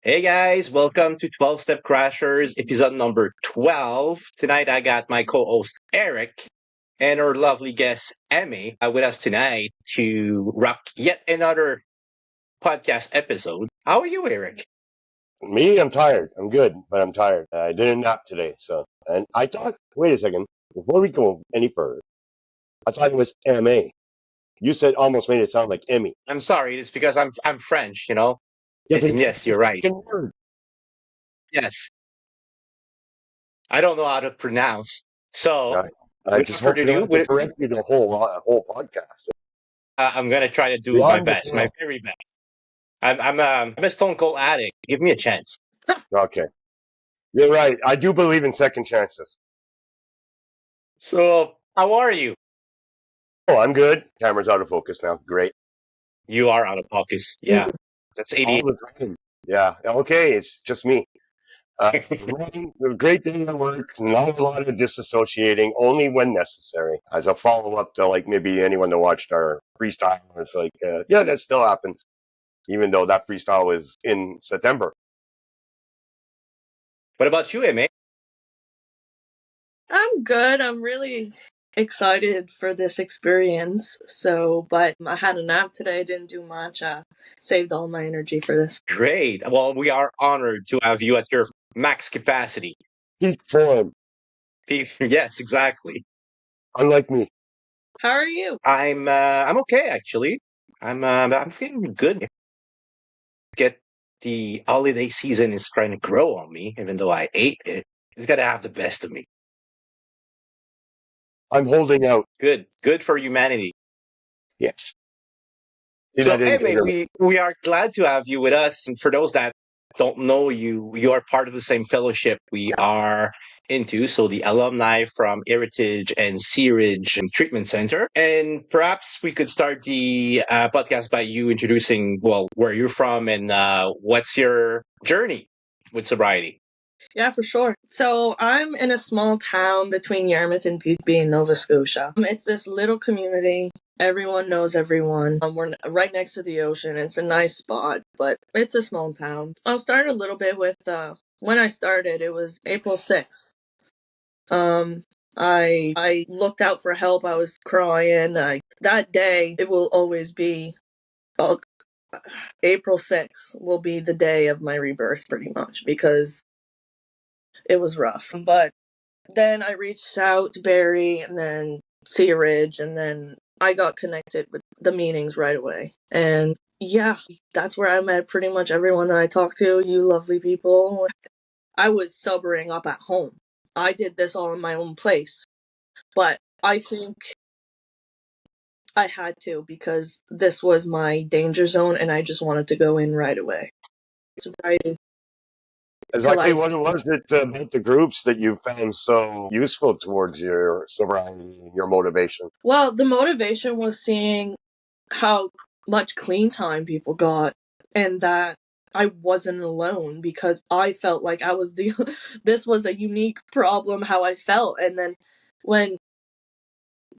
Hey guys, welcome to 12 Step Crashers, episode number 12. Tonight I got my co host Eric and our lovely guest Aimee with us tonight to rock yet another podcast episode. How are you, Eric? Me, I'm tired. I'm good, but I'm tired. I didn't nap today, and I thought, wait a second, before we go any further, I thought it was M.A. You said almost made it sound like Emmy. I'm sorry, it's because I'm French, Yeah, but And it's yes, you're right. a word. Yes, I don't know how to pronounce. So, I, I without just hope further you don't ado, have to correct me the whole podcast. I'm gonna try to do my Beyond the best, my pale. very best. I'm a stone cold addict. Give me a chance. Okay, you're right. I do believe in second chances. So, how are you? Oh, I'm good. Camera's out of focus now. Great. You are out of focus. Yeah, that's 88. All the time. Yeah. Okay, it's just me. A great day at work, not a lot of disassociating, only when necessary. As a follow up to like maybe anyone that watched our freestyle, it's like, yeah, that still happens, even though that freestyle was in September. What about you, Aimee? I'm good. I'm really excited for this experience. But I had a nap today. Didn't do much. Saved all my energy for this. Great. Well, we are honored to have you at your max capacity. Peak form, Peace. Yes, exactly. unlike me. How are you? I'm okay actually. I'm feeling good. Get the holiday season is trying to grow on me, even though I ate it. It's gotta have the best of me. I'm holding out. Good for humanity. Yes. See, So that didn't anyway, trigger me. we are glad to have you with us. And for those that don't know you, you are part of the same fellowship we are into. So the alumni from Heritage and Seerage and Treatment Center. And perhaps we could start the podcast by you introducing, well, where you're from and what's your journey with sobriety. Yeah, for sure. So I'm in a small town between Yarmouth and Bigby in Nova Scotia. It's this little community. Everyone knows everyone. We're right next to the ocean. It's a nice spot, but it's a small town. I'll start a little bit with when I started. It was April 6th. I looked out for help. I was crying. That day, it will always be. Oh, April 6th will be the day of my rebirth, pretty much, because it was rough. But then I reached out to Barry and then Sea Ridge, and then I got connected with the meetings right away. And yeah, that's where I met pretty much everyone that I talked to, you lovely people. I was sobering up at home. I did this all in my own place. But I think I had to because this was my danger zone and I just wanted to go in right away. Right. Exactly what was it about the groups that you found so useful towards your sobriety and your motivation? Well, the motivation was seeing how much clean time people got and that I wasn't alone because I felt like I was this was a unique problem how I felt. And then when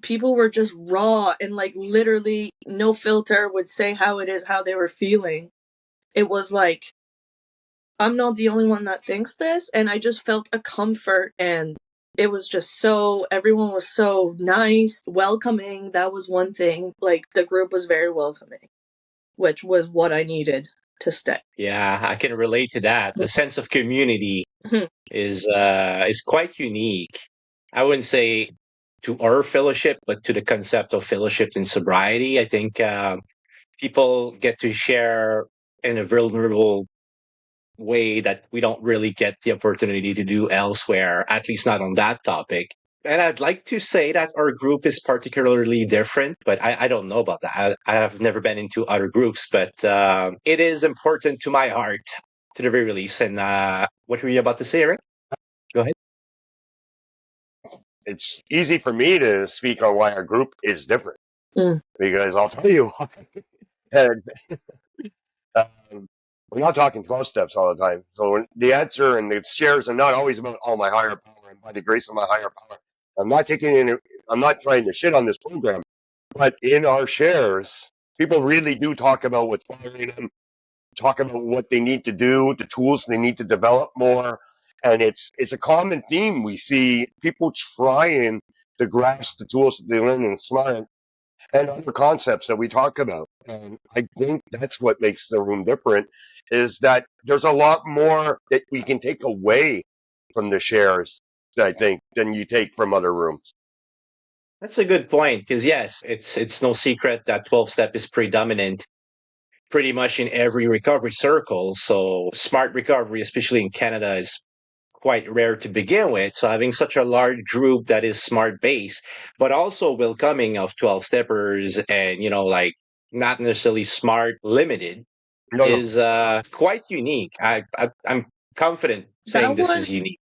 people were just raw and like literally no filter would say how it is, how they were feeling, it was like, I'm not the only one that thinks this. And I just felt a comfort, and it was just everyone was so nice, welcoming. That was one thing. Like, the group was very welcoming, which was what I needed to stay. Yeah, I can relate to that. The sense of community is quite unique. I wouldn't say to our fellowship, but to the concept of fellowship in sobriety. I think people get to share in a vulnerable way that we don't really get the opportunity to do elsewhere, at least not on that topic. And I'd like to say that our group is particularly different, but I don't know about that. I have never been into other groups, but it is important to my heart, to the very least. And what were you about to say, Eric? Go ahead. It's easy for me to speak on why our group is different because I'll tell you why. And, we're not talking 12 steps all the time. So the answer and the shares are not always about my higher power and by the grace of my higher power. I'm not trying to shit on this program, but in our shares, people really do talk about what's bothering them. talk about what they need to do, the tools they need to develop more. And it's a common theme. We see people trying to grasp the tools that they learn in SMART and other concepts that we talk about. And I think that's what makes the room different, is that there's a lot more that we can take away from the shares, I think, than you take from other rooms. That's a good point, because yes, it's no secret that 12 step is predominant pretty much in every recovery circle. So smart recovery, especially in Canada, is quite rare to begin with. So having such a large group that is smart based, but also welcoming of 12 steppers and, like not necessarily smart limited No, no. is quite unique. I'm confident saying this is unique.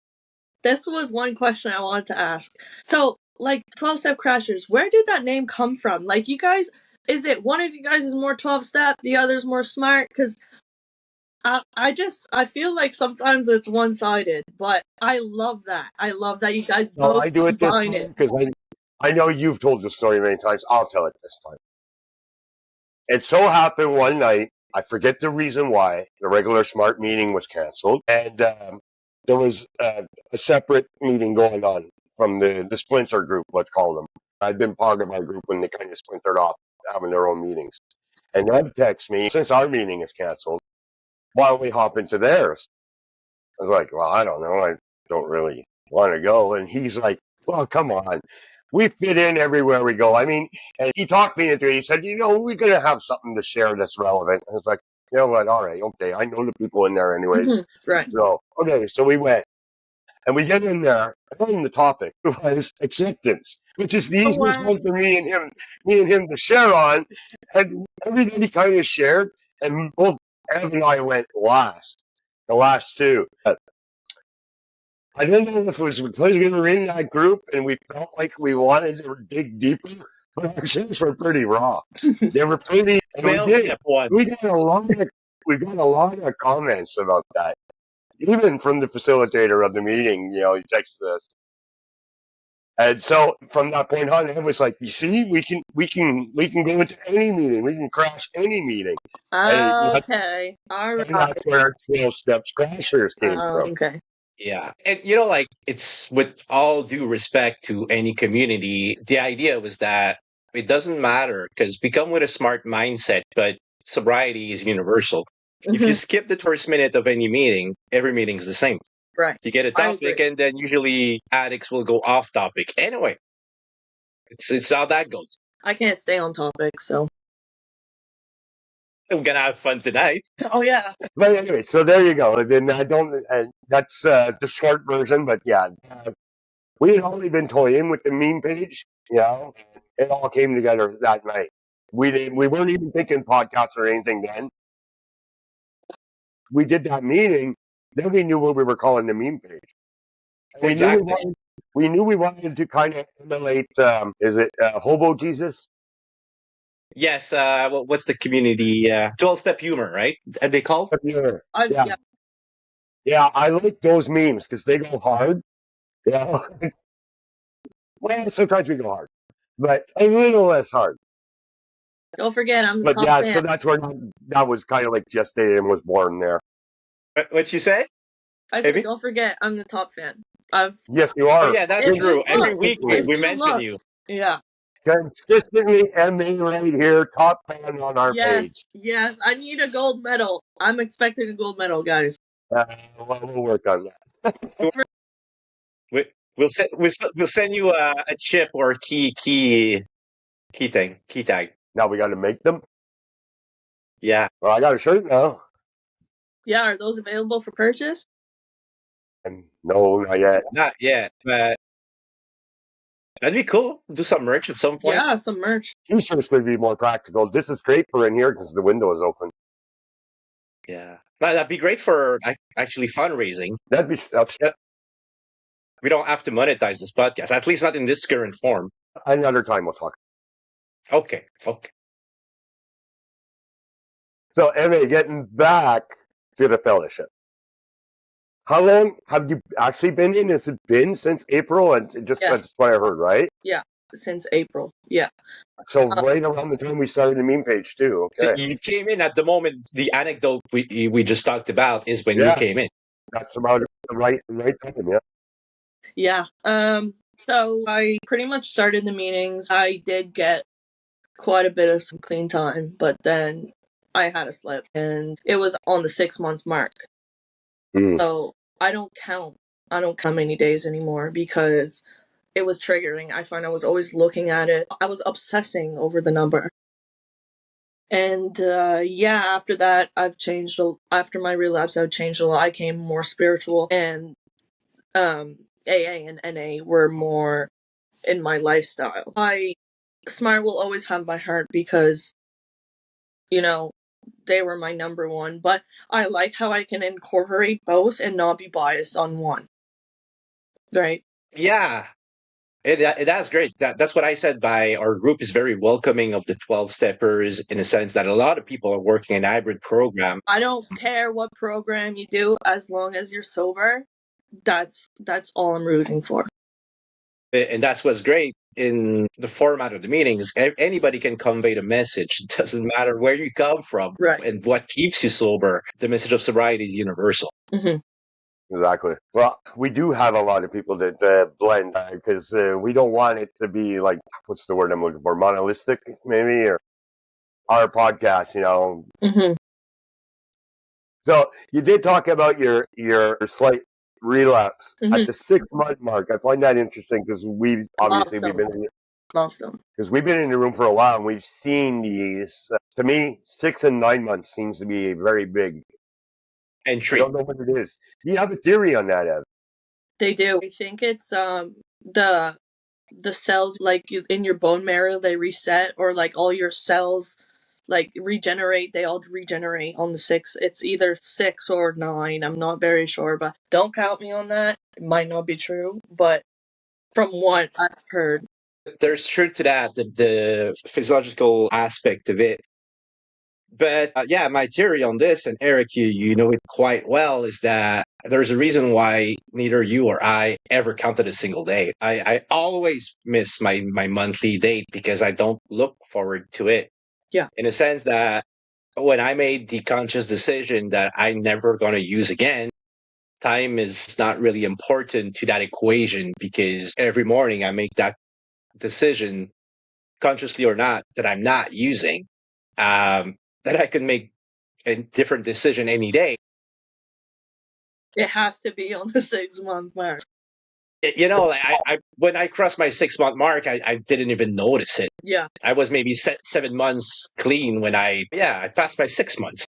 This was one question I wanted to ask. So, like 12 step crashers, where did that name come from? Like, you guys, is it one of you guys is more 12 step, the other's more smart? Because I feel like sometimes it's one sided, but I love that. I love that you guys No, both I do it this combine time it. because I know you've told the story many times. I'll tell it this time. It so happened one night, I forget the reason why, the regular SMART meeting was canceled, and there was a separate meeting going on from the splinter group, let's call them. I'd been part of my group when they kind of splintered off, having their own meetings. And Ed texts me, since our meeting is canceled, why don't we hop into theirs? I was like, well, I don't know. I don't really want to go. And he's like, well, come on. We fit in everywhere we go. I mean, and he talked me into it. He said, we're going to have something to share that's relevant. I was like, you know what? All right. Okay. I know the people in there anyways. Right. So, okay. So we went and we get in there. And the topic was acceptance, which is the easiest one for me and him to share on. And everybody kind of shared. And both Ev and I went last. The last two. I don't know if it was because we were in that group and we felt like we wanted to dig deeper, but our shares were pretty raw. They were pretty. Step one. We got a lot of comments about that, even from the facilitator of the meeting. He texted us, and so from that point on, it was like, you see, we can go into any meeting, we can crash any meeting. Okay, all right. And that's where our 12 steps crashers came from. Okay. Yeah. And, it's with all due respect to any community, the idea was that it doesn't matter because we come with a smart mindset, but sobriety is universal. If you skip the first minute of any meeting, every meeting is the same. Right. You get a topic and then usually addicts will go off topic. Anyway, it's how that goes. I can't stay on topic, so. I'm going to have fun tonight. Oh, yeah. But anyway, so there you go. And then that's the short version, but yeah. We had only been toying with the meme page, it all came together that night. We weren't even thinking podcasts or anything then. We did that meeting, then we knew what we were calling the meme page. And Exactly. We knew we wanted to kind of emulate, is it Hobo Jesus? Yes. What's the community? 12-step humor, right? Are they called? Yeah. Yeah. Yeah, I like those memes because they go hard. Well, sometimes we go hard, but a little less hard. Don't forget, I'm the top fan. So that's where that was kind of like gestated and was born there. What you said? I said, don't forget, I'm the top fan. Yes, you are. Oh, yeah, that's true. Every week we mention you. Yeah. Consistently, Aimee right here, top fan on our page. Yes, I need a gold medal. I'm expecting a gold medal, guys. We'll work on that. We'll send you a chip or a key tag. Now we got to make them. Yeah. Well, I got a shirt now. Yeah, are those available for purchase? No, not yet. Not yet, but that'd be cool. Do some merch at some point. Yeah, some merch. T-shirts could be more practical. This is great for in here because the window is open. Yeah, that'd be great for actually fundraising. That's. We don't have to monetize this podcast, at least not in this current form. Another time we'll talk. Okay. So, Aimee, getting back to the fellowship. How long have you actually been in? Has it been since April? And that's what I heard, right? Yeah. since April. Yeah. So right around the time we started the meme page too. So Okay. you came in at the moment. The anecdote we just talked about is when you Yeah, came in. that's about the right time. Yeah. Yeah. So I pretty much started the meetings. I did get quite a bit of some clean time, but then I had a slip and it was on the 6-month mark. Mm. So I don't count how many days anymore because it was triggering. I find I was always looking at it. I was obsessing over the number. And yeah, after that, I've changed. After my relapse, I've changed a lot. I became more spiritual, and AA and NA were more in my lifestyle. Smart will always have my heart because, you know, they were my number one. But I like how I can incorporate both and not be biased on one. Right? Yeah, that's great. That's what I said. By our group is very welcoming of the 12 steppers in a sense that a lot of people are working an hybrid program. I don't care what program you do as long as you're sober. That's all I'm rooting for. And that's what's great in the format of the meetings. Anybody can convey the message. It doesn't matter where you come from Right. and what keeps you sober. The message of sobriety is universal. Mm-hmm. Exactly. Well, we do have a lot of people that blend because we don't want it to be like, what's the word I'm looking for? Monolithic, maybe, or our podcast, Mm-hmm. So you did talk about your slight relapse at Mm-hmm. the 6-month mark. I find that interesting because we've Milestone. been in the room for a while and we've seen these. To me, 6 and 9 months seems to be very big. I Entry. don't know what it is. Do you have a theory on that, Ev? They do. I think it's the cells like in your bone marrow they reset, or like all your cells like regenerate. They all regenerate on the 6. It's either 6 or 9. I'm not very sure, but don't count me on that. It might not be true, but from what I've heard. There's truth to that, the physiological aspect of it. But yeah, my theory on this, and Eric, you know it quite well, is that there's a reason why neither you or I ever counted a single day. I always miss my monthly date because I don't look forward to it. Yeah. In a sense that when I made the conscious decision that I'm never going to use again, time is not really important to that equation because every morning I make that decision, consciously or not, that I'm not using, that I can make a different decision any day. It has to be on the 6-month mark. I when I crossed my 6-month mark, I didn't even notice it. Yeah. I was maybe 7 months clean when I passed my 6 months.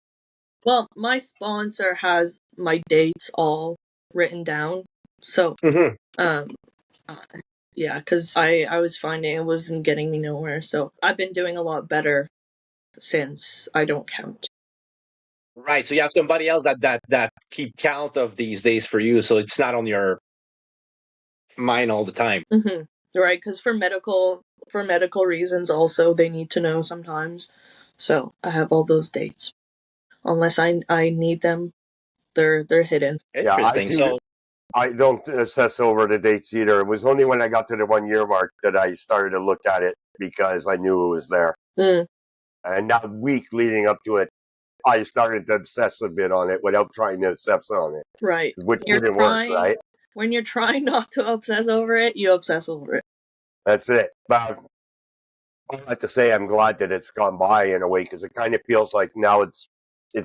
Well, my sponsor has my dates all written down. So, Mm-hmm. yeah, because I was finding it wasn't getting me nowhere. So I've been doing a lot better since I don't count. Right. So you have somebody else that keep count of these days for you, so it's not on your mind all the time. Mm-hmm. Right, because for medical reasons, also they need to know sometimes. So I have all those dates. Unless I need them, they're hidden. Yeah, Interesting. So I don't assess over the dates either. It was only when I got to the 1 year mark that I started to look at it because I knew it was there. Mm. And that week leading up to it, I started to obsess a bit on it without trying to obsess on it. Right. Which didn't work, right? When you're trying not to obsess over it, you obsess over it. That's it. But I have to say I'm glad that it's gone by in a way because it kind of feels like now it's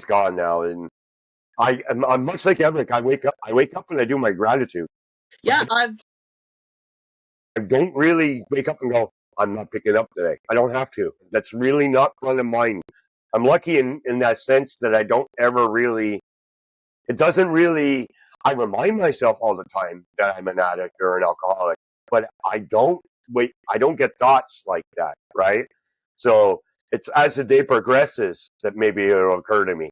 gone now. And I'm much like Eric. I wake up and I do my gratitude. Yeah, I don't really wake up and go, I'm not picking up today. I don't have to. That's really not one of mine. I'm lucky in that sense that I don't ever really, it doesn't really, I remind myself all the time that I'm an addict or an alcoholic, but I don't get thoughts like that, right? So it's as the day progresses that maybe it'll occur to me.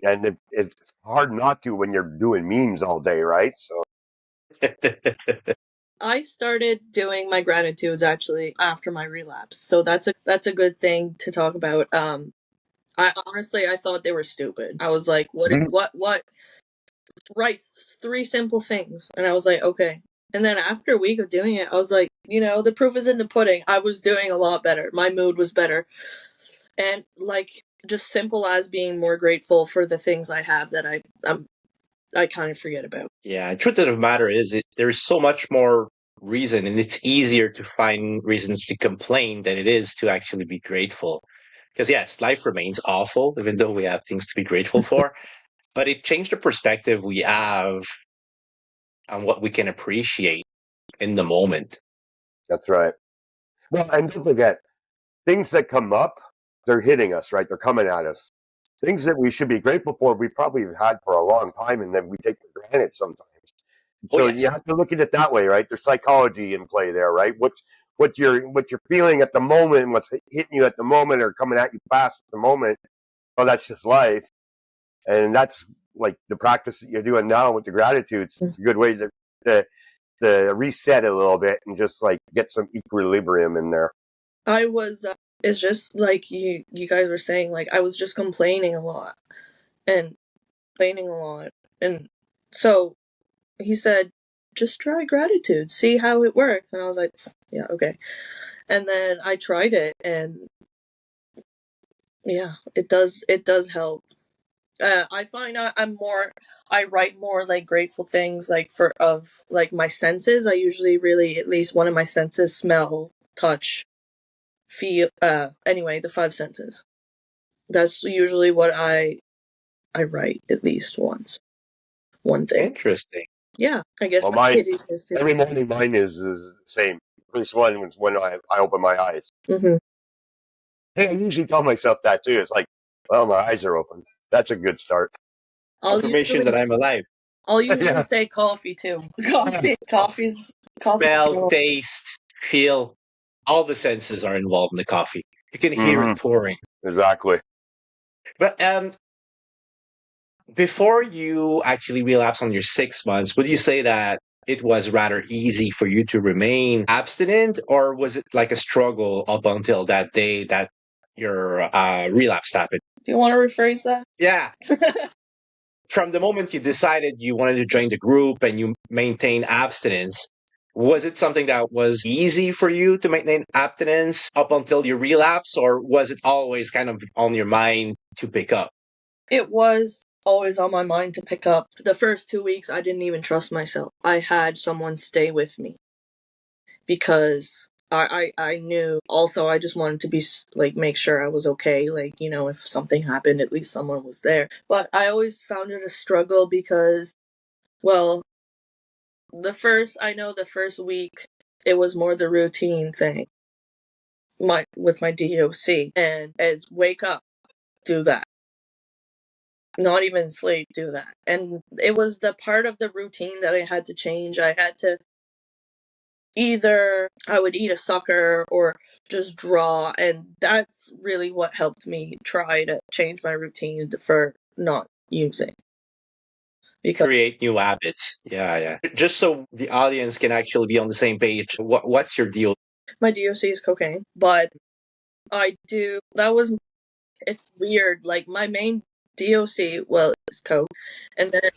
And it's hard not to when you're doing memes all day, right? So I started doing my gratitudes actually after my relapse. So that's a good thing to talk about. I honestly I thought they were stupid. I was like, what write 3 simple things. And I was like, okay. And then after a week of doing it, I was like, the proof is in the pudding. I was doing a lot better. My mood was better. And like just simple as being more grateful for the things I have that I kind of forget about. Yeah, truth of the matter is, there's so much more reason, and it's easier to find reasons to complain than it is to actually be grateful. Because yes, life remains awful, even though we have things to be grateful for. But it changed the perspective we have on what we can appreciate in the moment. That's right. Well, and don't forget, things that come up, they're hitting us, right? They're coming at us. Things that we should be grateful for, we probably have had for a long time, and then we take for granted sometimes. Oh So yes, you have to look at it that way, right? There's psychology in play there, right? What you're feeling at the moment, what's hitting you at the moment, or coming at you fast at the moment. Oh, that's just life, and that's like the practice that you're doing now with the gratitudes. It's a good way to, to reset it a little bit and just like get some equilibrium in there. I was, it's just like you guys were saying, like I was just complaining a lot and complaining a lot. And so he said, just try gratitude, see how it works. And I was like, yeah, okay. And then I tried it, and yeah, it does help. I find I write more like grateful things, like of like my senses. I usually really, at least one of my senses, smell, touch, feel, anyway, the five senses. That's usually what I write at least once. One thing. interesting. Yeah, I guess Well, my mine kitties is too. every morning mine is the same. First one was when I open my eyes. Mm-hmm. Hey, I usually tell myself that too. It's like, well, my eyes are open. That's a good start. I'll Confirmation that usually I'm alive. Yeah. say coffee too. Coffee's Smell, taste, feel, all the senses are involved in the coffee. You can hear Mm-hmm. it pouring. Exactly. But before you actually relapse on your 6 months, would you say that it was rather easy for you to remain abstinent, or was it like a struggle up until that day that your relapse happened? Do you want to rephrase that? Yeah. From the moment you decided you wanted to join the group and you maintain abstinence, was it something that was easy for you to maintain abstinence up until your relapse, or was it always kind of on your mind to pick up? It was always on my mind to pick up. The first 2 weeks, I didn't even trust myself. I had someone stay with me because I knew. Also, I just wanted to be like, make sure I was okay. Like, if something happened, at least someone was there. But I always found it a struggle because, well, the first week, it was more the routine thing. With my DOC, and it's wake up, do that. Not even sleep, do that. And it was the part of the routine that I had to change. I had to either I would eat a sucker or just draw, and that's really what helped me try to change my routine for not using. Because Create new habits. Yeah, yeah. Just so the audience can actually be on the same page, what's your deal? my DOC is cocaine, but it's weird. Like my main DOC, well, is coke, and then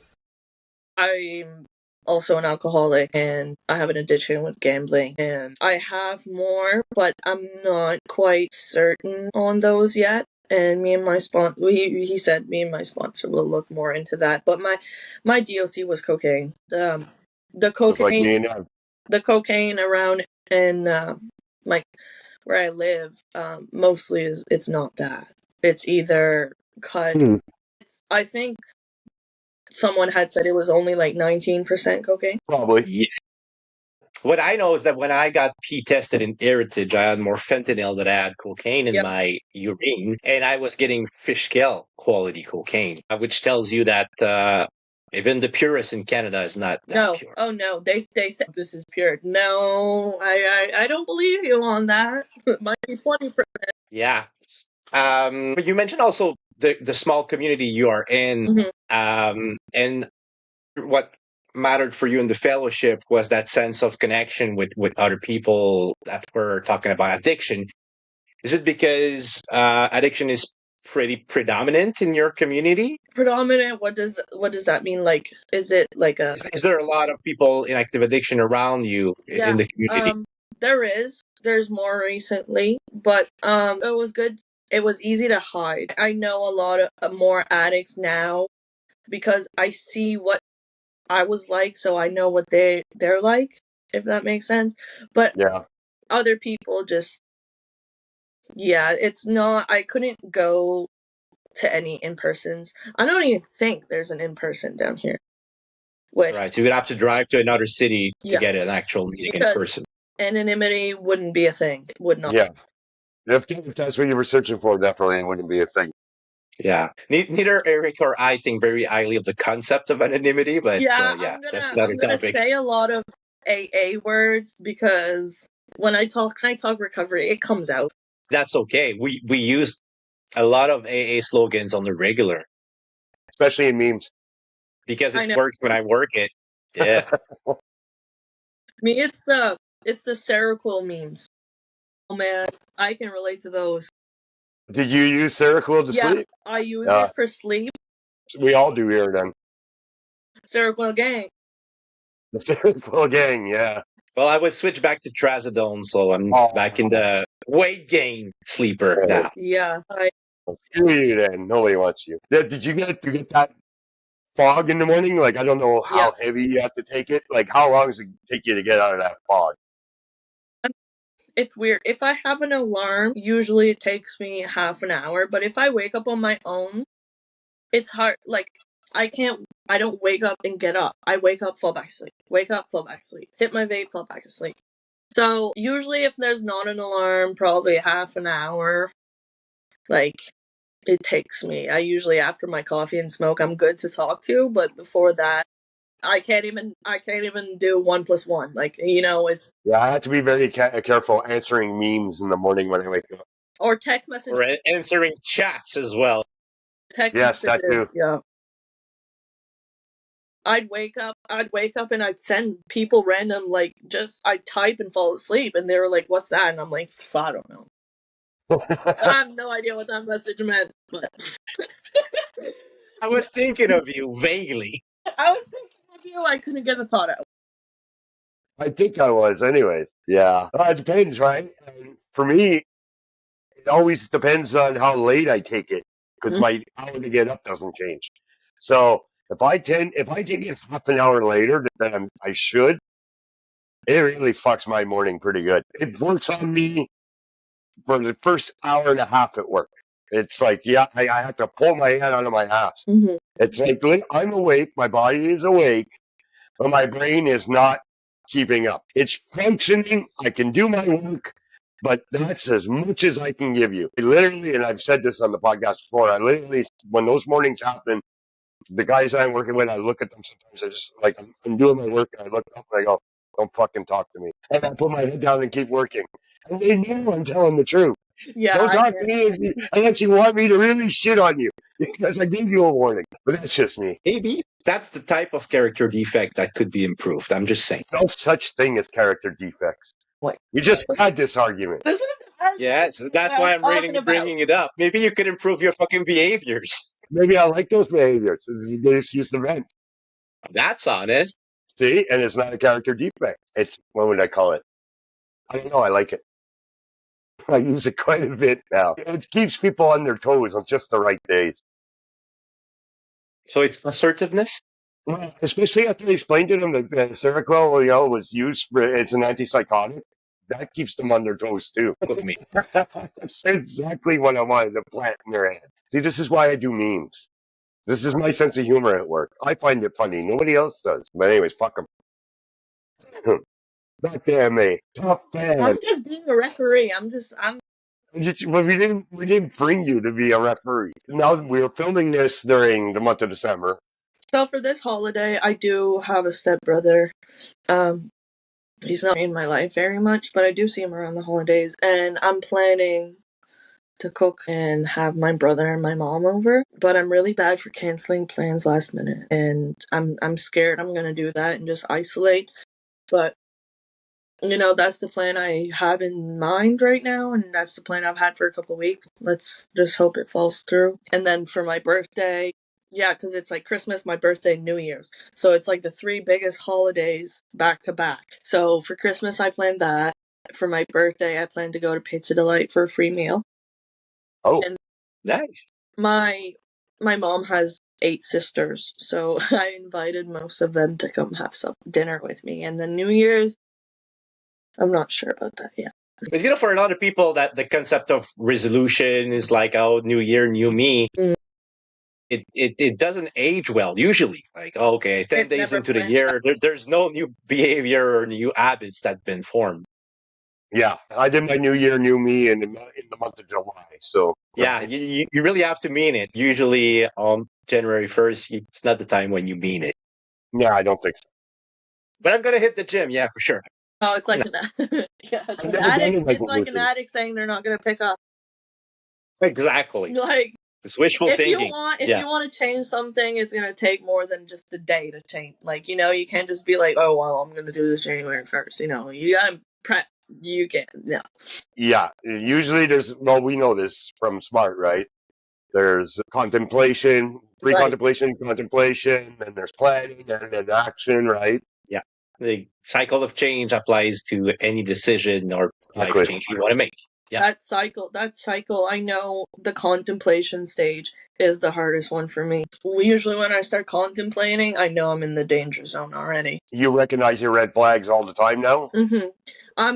I'm also an alcoholic, and I have an addiction with gambling, and I have more, but I'm not quite certain on those yet. And me and my sponsor, he said me and my sponsor will look more into that. But my DOC was cocaine. The Just like cocaine, me and now. the cocaine around in my where I live, mostly it's not that. It's either cut. I think someone had said it was only like 19% cocaine. Probably. Yeah. What I know is that when I got pee tested in Heritage, I had more fentanyl than I had cocaine in Yep. my urine, and I was getting fish scale quality cocaine, which tells you that even the purest in Canada is not that No. pure. Oh no. They said this is pure. No, I don't believe you on that. It might be 20%. Yeah. But you mentioned also the small community you are in, and what mattered for you in the fellowship was that sense of connection with other people that were talking about addiction. Is it because addiction is pretty predominant in your community? Predominant? What does that mean? Like, is it like a? Is there a lot of people in active addiction around you in the community? There is. There's more recently, but it was good. It was easy to hide. I know a lot of more addicts now because I see what I was like, so I know what they're like, if that makes sense. But Yeah. other people just, yeah, it's not. I couldn't go to any in-persons. I don't even think there's an in-person down here. Right, so you would have to drive to another city to Yeah. get an actual meeting in Because person. anonymity wouldn't be a thing. It would not. Yeah. If that's what you were searching for, definitely it wouldn't be a thing. Yeah. Neither Eric or I think very highly of the concept of anonymity, but Yeah, that's I'm another gonna topic. say a lot of AA words because when I talk recovery, it comes out. That's okay. We use a lot of AA slogans on the regular Especially in memes. because I it know. works when I work it. Yeah. I mean, it's the Seroquel memes. Oh man, I can relate to those. Did you use Seroquel to sleep? I use it for sleep. We all do here then. Seroquel gang. The Seroquel gang, yeah. Well, I was switched back to trazodone, so I'm back in the weight gain sleeper now. Yeah. Screw you then. Nobody wants you. Did you get that fog in the morning? Like, I don't know how heavy you have to take it. Like, how long does it take you to get out of that fog? It's weird. If I have an alarm, usually it takes me half an hour. But if I wake up on my own, it's hard. Like, I don't wake up and get up. I wake up, fall back asleep. Wake up, fall back asleep. Hit my vape, fall back asleep. So usually if there's not an alarm, probably half an hour. Like, it takes me. I usually, after my coffee and smoke, I'm good to talk to. But before that, I can't even do 1 + 1. Like, it's. Yeah, I have to be very careful answering memes in the morning when I wake up. Or text messages. Or answering chats as well. Text yes, messages, that too. yeah. I'd wake up and I'd send people random, like, I'd type and fall asleep, and they were like, "What's that?" And I'm like, I don't know. I have no idea what that message meant, but I was thinking of you vaguely. I was thinking of you. I couldn't get a thought out. I think I was, anyways. Yeah. It depends, right? And for me, it always depends on how late I take it because my hour to get up doesn't change. So if I take it half an hour later than I should, it really fucks my morning pretty good. It works on me for the first hour and a half at work. It's like, I have to pull my head out of my ass. Mm-hmm. It's like I'm awake, my body is awake, but my brain is not keeping up. It's functioning. I can do my work, but that's as much as I can give you. I literally, and I've said this on the podcast before, when those mornings happen, the guys I'm working with, I look at them sometimes. I just like, I'm doing my work, and I look up and I go, "Don't fucking talk to me." And I put my head down and keep working. And they know I'm telling the truth. Yeah, don't talk to me unless you want me to really shit on you, because I gave you a warning. But that's just me. Maybe that's the type of character defect that could be improved. I'm just saying. No such thing as character defects. What? We just had this argument. This is the argument. Yes, that's why I'm really bringing it up. Maybe you could improve your fucking behaviors. Maybe I like those behaviors. This is a good excuse to vent. That's honest. See, and it's not a character defect. It's, what would I call it? I don't know. I like it. I use it quite a bit now. It keeps people on their toes on just the right days. So it's assertiveness? Well, especially after I explained to them that Seroquel, was used it's an antipsychotic. That keeps them on their toes too. With me. That's exactly what I wanted to plant in their head. See, this is why I do memes. This is my sense of humor at work. I find it funny. Nobody else does. But anyways, fuck them. Back to Aimee. Tough fan. I'm just being a referee. Well, we didn't bring you to be a referee. Now we're filming this during the month of December. So for this holiday, I do have a stepbrother. He's not in my life very much, but I do see him around the holidays, and I'm planning to cook and have my brother and my mom over. But I'm really bad for canceling plans last minute, and I'm scared I'm gonna do that and just isolate. But that's the plan I have in mind right now, and that's the plan I've had for a couple of weeks. Let's just hope it falls through. And then for my birthday, yeah, because it's like Christmas, my birthday, New Year's. So it's like the 3 biggest holidays back to back. So for Christmas, I planned that. For my birthday, I plan to go to Pizza Delight for a free meal. Oh, And Nice. my mom has 8 sisters, so I invited most of them to come have some dinner with me. And then New Year's, I'm not sure about that yet. But for a lot of people, that the concept of resolution is like, oh, new year, new me. Mm. It doesn't age well usually. Like, okay, 10 It's days never into the planned. year, there's no new behavior or new habits that have been formed. yeah. I did my New Year, New Me in the month of July. So, Yeah, right? you really have to mean it. Usually on January 1st, it's not the time when you mean it. Yeah, I don't think so. But I'm going to hit the gym. Yeah, for sure. Oh, it's like an yeah, it's I've like never done addicts. it like It's what like we're an doing. addict saying they're not going to pick up. Exactly. Like It's wishful if you thinking. want, Yeah. to change something, it's going to take more than just a day to change. Like you can't just be like, oh well, I'm going to do this January 1st. You got to prep. You can't. No. Yeah, usually well, we know this from Smart, right? There's contemplation, Right. contemplation, and there's planning and then action, right? Yeah. The cycle of change applies to any decision or life Exactly. change you want to make. Yeah. That cycle, I know the contemplation stage is the hardest one for me. Usually when I start contemplating, I know I'm in the danger zone already. You recognize your red flags all the time now? Mm-hmm.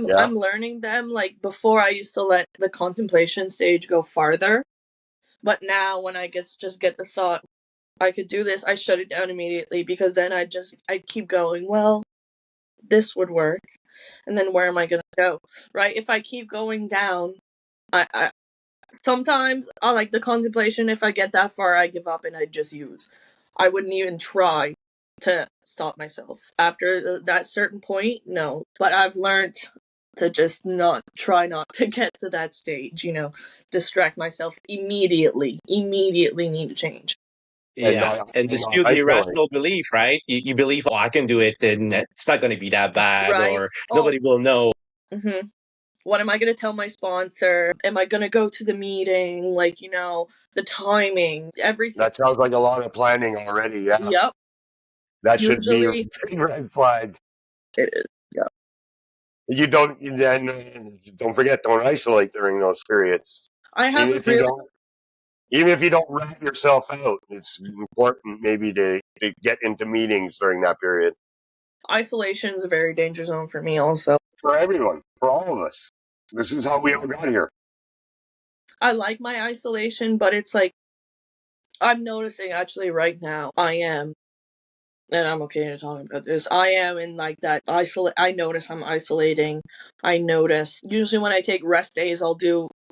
Yeah. I'm learning them. Like before I used to let the contemplation stage go farther. But now when I just get the thought I could do this, I shut it down immediately because then I keep going, well, this would work. And then where am I gonna go? Right? If I keep going down, I sometimes I like the contemplation. If I get that far, I give up and I just use. I wouldn't even try to stop myself. After that certain point, no. But I've learned to just not to get to that stage, distract myself immediately. Immediately need to change. Yeah. And And dispute not the isolate. irrational belief, right? You believe, oh, I can do it and it's not going to be that bad Right? or Oh, nobody will know. mm-hmm. What am I going to tell my sponsor? Am I going to go to the meeting? Like, the timing, everything. That sounds like a lot of planning already. Yeah, Yep. that should be a Usually big red flag. it is. Yep. You don't then don't forget, don't isolate during those periods. I have Even a if you really don't, even if you don't rat yourself out, it's important maybe to get into meetings during that period isolation is a very danger zone for me also. for everyone, for all of us. This is how we all got here. I like my isolation, but it's like I'm noticing actually right now I am, and I'm okay to talk about this. I am in like that isolate. I notice I'm isolating. I notice usually when I take rest days, I'll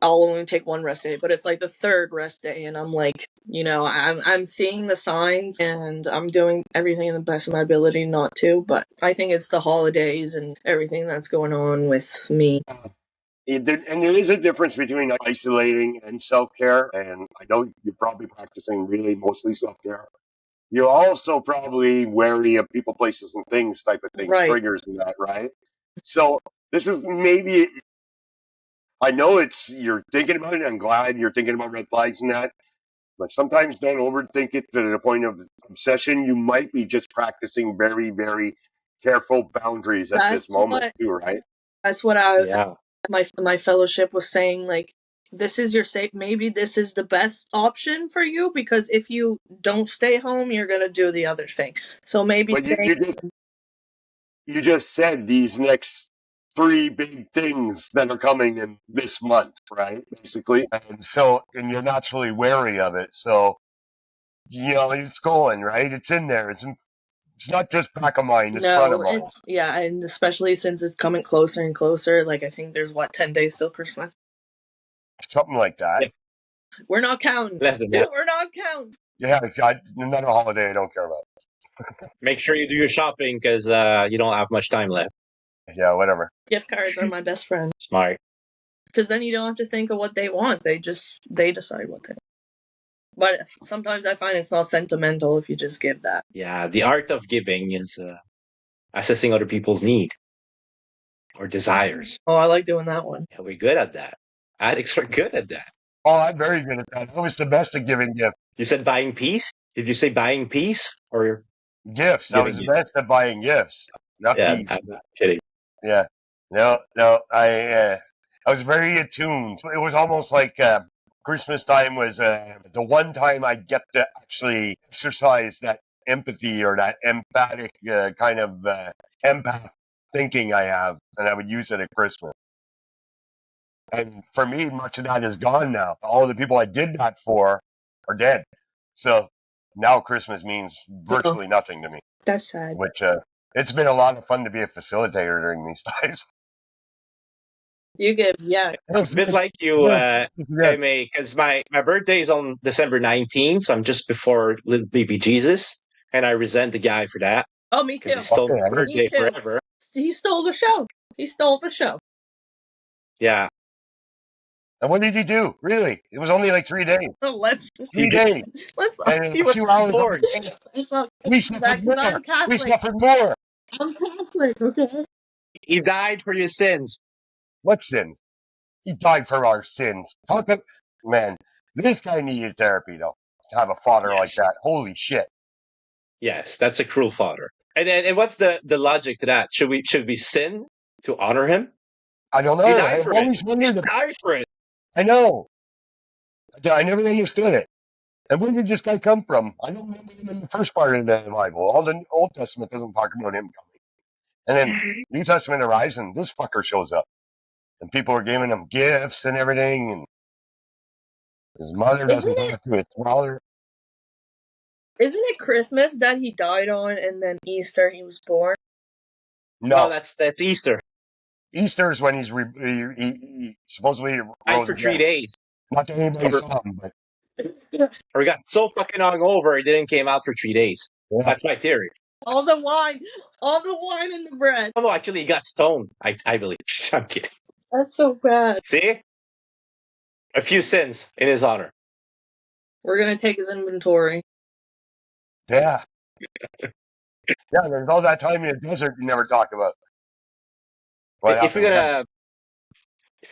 only take one rest day, but it's like the third rest day, and I'm like, I'm seeing the signs, and I'm doing everything in the best of my ability not to. But I think it's the holidays and everything that's going on with me. And there is a difference between isolating and self care. And I know you're probably practicing really mostly self care. You're also probably wary of people, places, and things type of things, Right. triggers and that, right? So this is maybe, I know you're thinking about it. I'm glad you're thinking about red flags and that, but sometimes don't overthink it to the point of obsession. You might be just practicing very, very careful boundaries at this That's moment what too, right? that's what I Yeah. my fellowship was saying, like, this is your safe, maybe this is the best option for you, because if you don't stay home you're gonna do the other thing, so maybe But staying. you just said these next three big things that are coming in this month, right? Basically. And you're naturally wary of it. So, it's going, right? It's in there. It's not just back of mind, it's front of No, mind. yeah, and especially since it's coming closer and closer, like I think there's 10 days till Christmas. Something like that. Yeah. We're not counting. Less than that. We're not counting. Yeah, not a holiday I don't care about. Make sure you do your shopping because you don't have much time left. Yeah, whatever. Gift cards are my best friend, Smart. because then you don't have to think of what they want, they decide what they want. But sometimes I find it's not sentimental if you just give that. Yeah. The art of giving is assessing other people's need. or desires. Oh, I like doing that one. Yeah, we're good at that. Addicts are good at that. Oh, I'm very good at that. I was the best at giving gifts. You said buying peace? Did you say buying peace or Gifts. I was giving the gifts? best at buying gifts, not Yeah, peace. I'm not kidding. Yeah. No, no. I was very attuned. It was almost like Christmas time was the one time I get to actually exercise that empathy or that emphatic kind of empath thinking I have, and I would use it at Christmas. And for me, much of that is gone now. All the people I did that for are dead. So now Christmas means virtually nothing to me, That's sad. which it's been a lot of fun to be a facilitator during these times. You give, yeah. I'm a bit like you, Yeah. Aimee, because my birthday is on December 19th, so I'm just before little baby Jesus, and I resent the guy for that Oh, me because too. he stole Okay, my I Me birthday too. forever. He stole the show. He stole the show. Yeah, And what did he do? Really? It was only like 3 days. So let's 3 days. let's not. And in he a was few just hours, born. Let's not we do that suffered because more. I'm We Catholic. suffered more. I'm Catholic. Okay. He died for your sins. What sins? He died for our sins. How come? Man, this guy needed therapy, though, to have a father like Yes, that. Holy shit. yes, that's a cruel father. And what's the logic to that? Should we sin to honor him? I don't He know. died I've for it. always He wondered. died for it. I know. I never understood it. And where did this guy come from? I don't remember him in the first part of the Bible. All the Old Testament doesn't talk about him coming. And then New Testament arrives and this fucker shows up. And people are giving him gifts and everything. And his mother Isn't doesn't it? talk to his father. Isn't it Christmas that he died on, and then Easter he was born? No, No. that's Easter. Easter is when he supposedly Died rose for three again. days, Not that anybody or saw him, but or he got so fucking hungover, it didn't came out for 3 days. yeah. That's my theory. all the wine and the bread. Oh no, actually, he got stoned. I believe. I'm kidding. That's so bad. See, a few sins in his honor. We're gonna take his inventory. Yeah. Yeah, there's all that time in the desert you never talk about. What If we're happened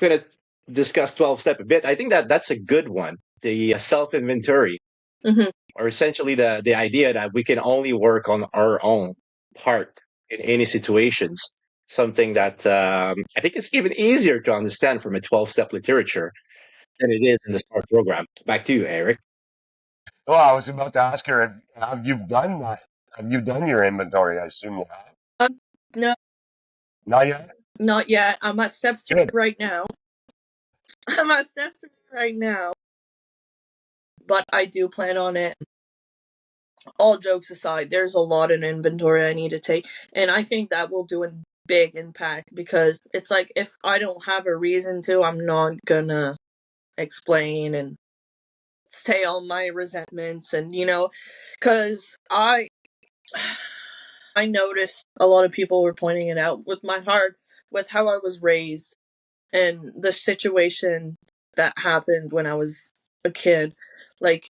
then? gonna discuss 12-step a bit, I think that's a good one. The self inventory, Mm-hmm. or essentially the idea that we can only work on our own part in any situations. Something that I think is even easier to understand from a 12-step literature than it is in the STAR program. Back to you, Eric. Oh, I was about to ask her, have you done that? Have you done your inventory? I assume you have. No, Not yet? not yet. I'm at step 3 Good. right now. I'm at step 3 right now. But I do plan on it. All jokes aside, there's a lot in inventory I need to take, and I think that will do a big impact because it's like if I don't have a reason to, I'm not gonna explain and stay on my resentments, and because I noticed a lot of people were pointing it out with my heart, with how I was raised and the situation that happened when I was a kid. Like,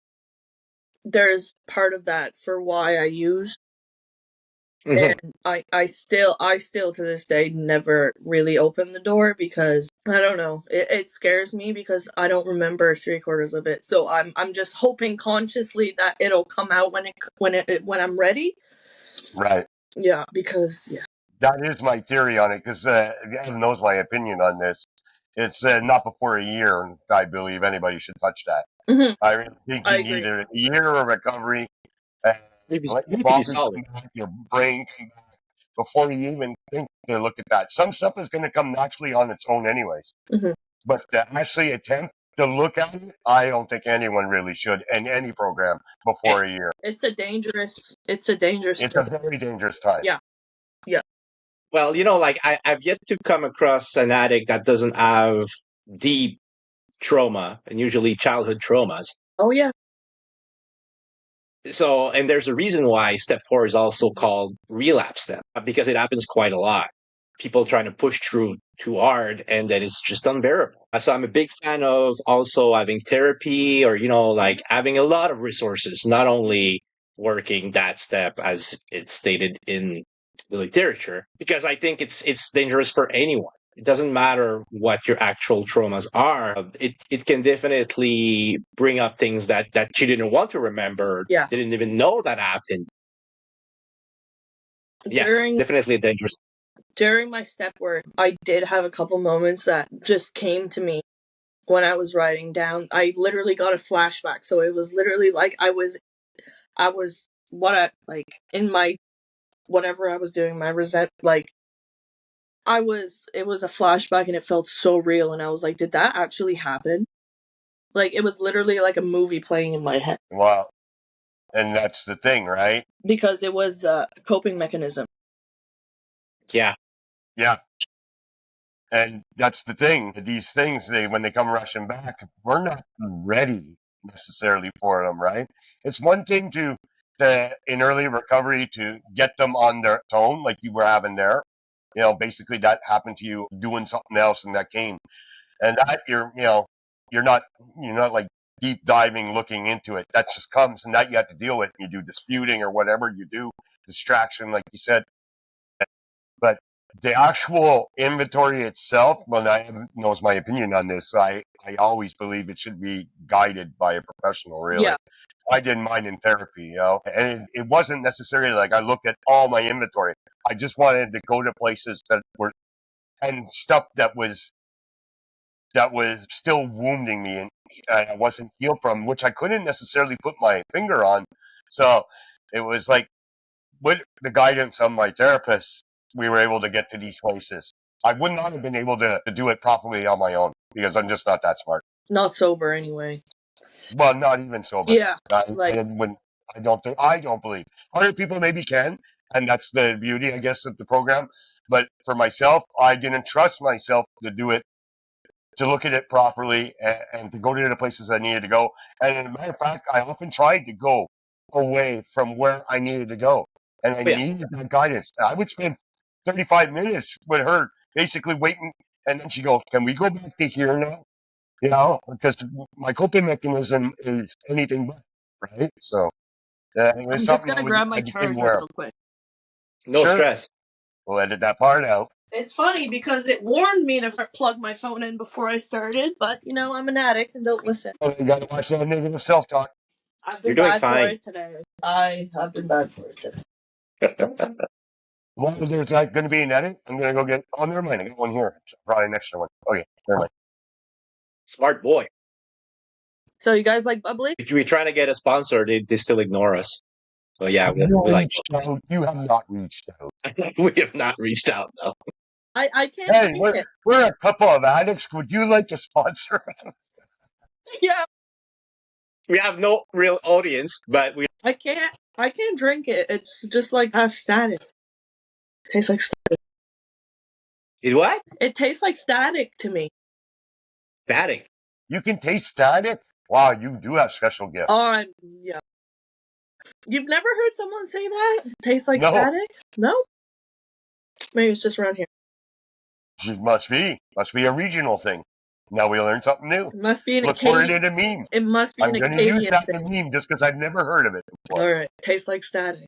there's part of that for why I use. Mhm. And I still to this day never really opened the door because I don't know, it scares me because I don't remember 3/4 of it. So I'm just hoping consciously that it'll come out when I'm ready. Right. Yeah, because That is my theory on it, because Adam knows my opinion on this. It's not before a year, I believe anybody should touch that. Mhm, I really think I you need agree. a year of recovery and You let your need to be body solid. come back, your brain come back before you even think to look at that. Some stuff is going to come naturally on its own anyways. Mhm. But to actually attempt to look at it, I don't think anyone really should in any program before a year. It's a dangerous It's a thing. very dangerous time. Yeah. Well, like I've yet to come across an addict that doesn't have deep trauma, and usually childhood traumas. Oh yeah. So, and there's a reason why step 4 is also called relapse step, because it happens quite a lot. People trying to push through too hard, and then it's just unbearable. So I'm a big fan of also having therapy, or like having a lot of resources, not only working that step as it's stated in the literature, because I think it's dangerous for anyone. It doesn't matter what your actual traumas are. It can definitely bring up things that you didn't want to remember, Yeah. didn't even know that happened. Yes, definitely dangerous. During my step work, I did have a couple moments that just came to me when I was writing down. I literally got a flashback. So it was literally like I was in my whatever I was doing, my it was a flashback and it felt so real, and I was like, did that actually happen? Like, it was literally like a movie playing in my head. Wow. And that's the thing, right? Because it was a coping mechanism. Yeah. Yeah. And that's the thing. These things, when they come rushing back, we're not ready necessarily for them, right? It's one thing to in early recovery to get them on their own, like you were having there. Basically that happened to you doing something else and that came. And that you're not like deep diving looking into it. That just comes, and that you have to deal with. You do disputing or whatever you do, distraction, like you said. But the actual inventory itself, well, I knows my opinion on this. I always believe it should be guided by a professional, really. Yeah. I did mine in therapy, and it wasn't necessarily like I looked at all my inventory. I just wanted to go to places that were, and stuff that was still wounding me and I wasn't healed from, which I couldn't necessarily put my finger on. So it was like, with the guidance of my therapist, we were able to get to these places. I would not have been able to do it properly on my own because I'm just not that smart. Not sober, anyway. Well, not even sober. Yeah. I don't believe. Other people maybe can, and that's the beauty, I guess, of the program. But for myself, I didn't trust myself to do it, to look at it properly, and to go to the places I needed to go. And as a matter of fact, I often tried to go away from where I needed to go. And I needed that guidance. I would spend 35 minutes with her basically waiting. And then she'd go, can we go back to here now? Because my coping mechanism is anything but, right? So it was I'm just going to grab my charger real quick. No stress. We'll edit that part out. It's funny because it warned me to plug my phone in before I started, but, I'm an addict and don't listen. Oh, you got to watch that negative self-talk. I've been bad for it today. I have been bad for it today. Well, there's going to be an edit. I'm going to go get. Oh, never mind. I got one here. Probably an extra one. Okay, never mind. Smart boy. So you guys like bubbly? We're trying to get a sponsor. They still ignore us. So yeah, we like. You have not reached out. We have not reached out though. I can't. Hey, we're a couple of addicts. Would you like to sponsor us? Yeah. We have no real audience, but we. I can't drink it. It's just like has static. It tastes like static. It what? It tastes like static to me. Static. You can taste static? Wow, you do have special gifts. Yeah. You've never heard someone say that? It tastes like static? No? Maybe it's just around here. It must be a regional thing. Now we learned something new. It must be an Look for it in a meme. It must be I'm going to use that in a meme just because I've never heard of it before. All right. Tastes like static.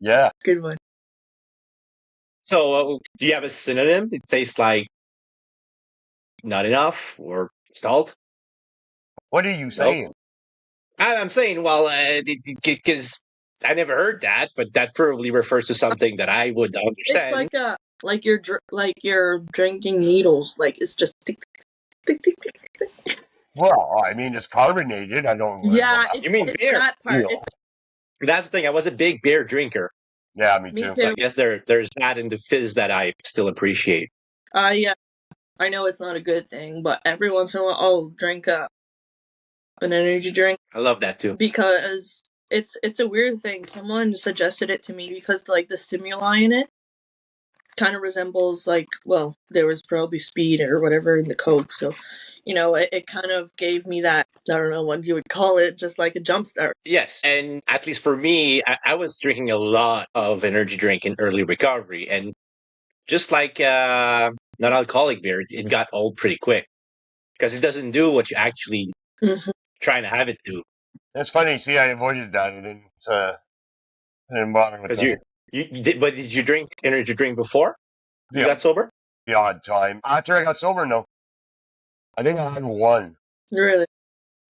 Yeah. Good one. So do you have a synonym? It tastes like not enough or stalled? What are you saying? I'm saying, well, because I never heard that, but that probably refers to something that I would understand. It's like you're drinking needles. Like it's just tick, tick, tick, tick, tick. Well, I mean, it's carbonated. I don't. Yeah, you mean beer? That part. That's the thing. I was a big beer drinker. Yeah, me too. So I guess there's that in the fizz that I still appreciate. Yeah, I know it's not a good thing, but every once in a while I'll drink an energy drink. I love that too. Because it's a weird thing. Someone suggested it to me because like the stimuli in it kind of resembles there was probably speed or whatever in the Coke, so it kind of gave me that, I don't know what you would call it, just like a jump start. Yes, and at least for me, I was drinking a lot of energy drink in early recovery, and just like non-alcoholic beer, it got old pretty quick because it doesn't do what you actually trying to have it do. It's funny. See, I avoided that. I didn't bother with that. Because But did you drink energy drink before you got sober? The odd time. After I got sober, no. I think I had one. Really?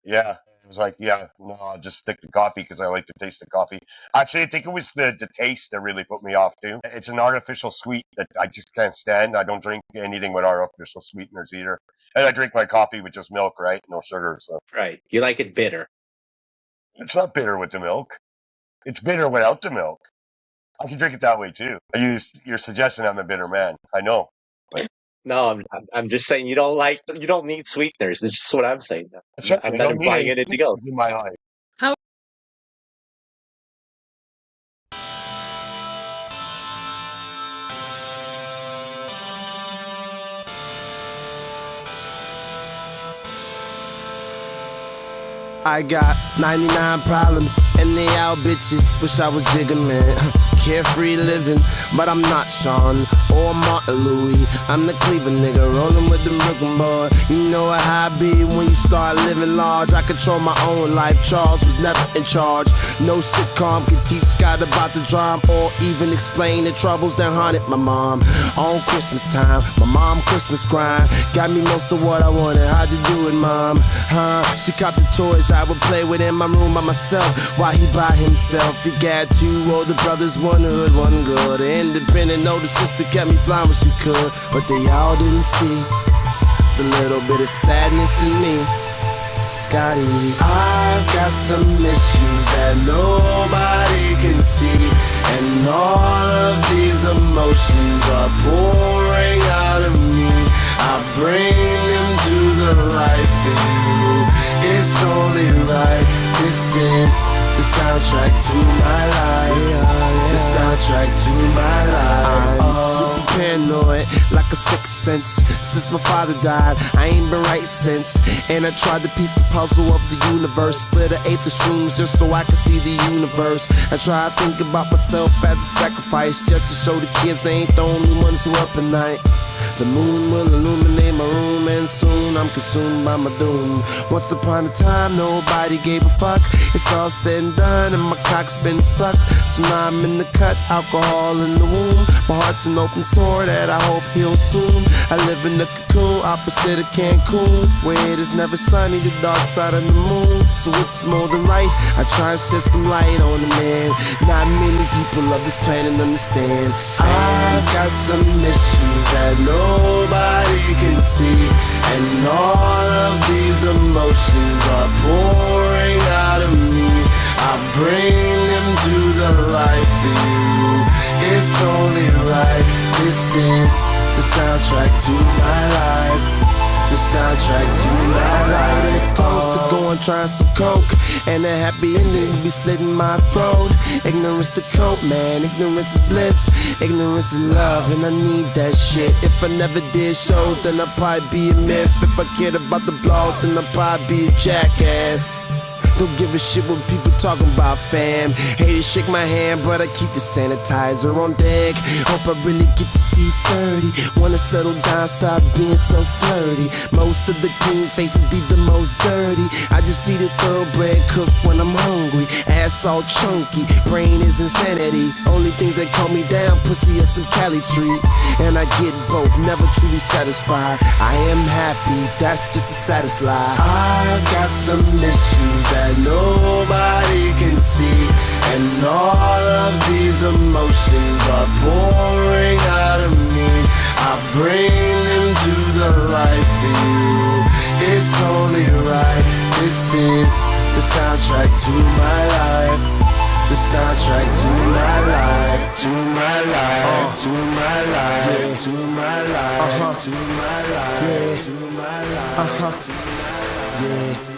Yeah. It was like, yeah, no, I'll just stick to coffee because I like the taste of coffee. Actually, I think it was the taste that really put me off, too. It's an artificial sweet that I just can't stand. I don't drink anything with artificial sweeteners either. And I drink my coffee with just milk, right? No sugar. So Right. You like it bitter. it's not bitter with the milk. It's bitter without the milk. I can drink it that way, too. You're suggesting I'm a bitter man. I know. No, I'm just saying you don't need sweeteners. That's just what I'm saying. That's right. I'm I not don't need implying any anything else. in my life. How? I got 99 problems and they all bitches. Wish I was Jigga, man. Carefree living, but I'm not Sean or Martin Louis. I'm the Cleveland nigga rolling with the Brooklyn boy. You know how I be when you start living large. I control my own life. Charles was never in charge. No sitcom can teach Scott about the drama or even explain the troubles that haunted my mom. On Christmas time, my mom Christmas grind got me most of what I wanted. How'd you do it, mom? Huh? She copped the toys I would play with in my room by myself while he by himself. He got two older brothers, one hood, one good. An independent older sister kept me flying when she could, but they all didn't see the little bit of sadness in me. Scotty, I've got some issues that nobody can see, and all of these emotions are pouring out of me. I bring them to the life in you. It's only right. This is the soundtrack to my life. The soundtrack to my life. I'm super paranoid, like a sixth sense. Since my father died, I ain't been right since. And I tried to piece the puzzle of the universe. Split an eighth of shrooms just so I could see the universe. I try to think about myself as a sacrifice, just to show the kids they ain't the only ones who up at night. The moon will illuminate my room, and soon I'm consumed by my doom. Once upon a time, nobody gave a fuck. It's all said and done, and my cock's been sucked. So now I'm in the cut, alcohol in the womb. My heart's an open sore that I hope heals soon. I live in a cocoon opposite of Cancun, where it is never sunny, the dark side of the moon. So it's more than right, I try to shed some light on the man. Not many people of this planet understand. I've got some issues that nobody can see, and all of these emotions are pouring out of me. I bring them to the life in you. It's only right. This is the soundtrack to my life. The soundtrack to my life. It's close to going trying some coke, and a happy ending will be slitting my throat. Ignorance the cope, man. Ignorance is bliss. Ignorance is love, and I need that shit. If I never did show, then I'd probably be a myth. If I cared about the blog, then I'd probably be a jackass. Don't give a shit what people talking about, fam. Hate to shake my hand, but I keep the sanitizer on deck. Hope I really get to see 30. Wanna settle down, stop being so flirty. Most of the clean faces be the most dirty. I just need a thoroughbred cook when I'm hungry. Ass all chunky, brain is insanity. Only things that calm me down, pussy or some Cali treat. And I get both, never truly satisfied. I am happy, that's just the saddest lie. I've got some issues that nobody can see, and all of these emotions are pouring out of me. I bring them to the life in you. It's only right. This is the soundtrack to my life. The soundtrack to my life. To my life. To my life. To my life. To my life. To my life. Yeah.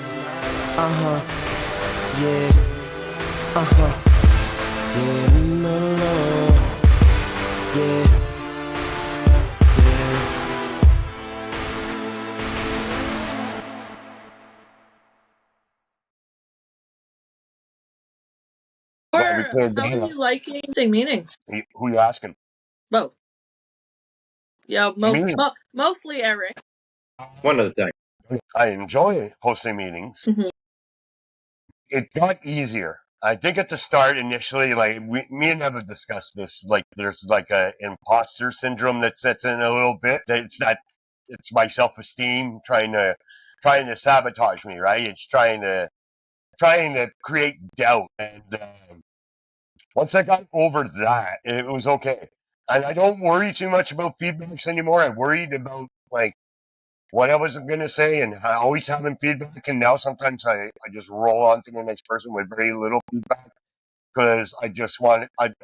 Yeah. Yeah, no, no. Yeah. How are you liking meetings? Who you asking? Both. Yeah, mostly Eric. One of the time. I enjoy hosting meetings. Mm-hmm. It got easier I think at the start, initially, like me and Evan discussed this. Like, there's like a imposter syndrome that sets in a little bit. It's my self-esteem trying to sabotage me, right? It's trying to create doubt. And once I got over that, it was okay. And I don't worry too much about feedbacks anymore. I worried about like what I was going to say, and I always having feedback. And now sometimes I just roll on to the next person with very little feedback, because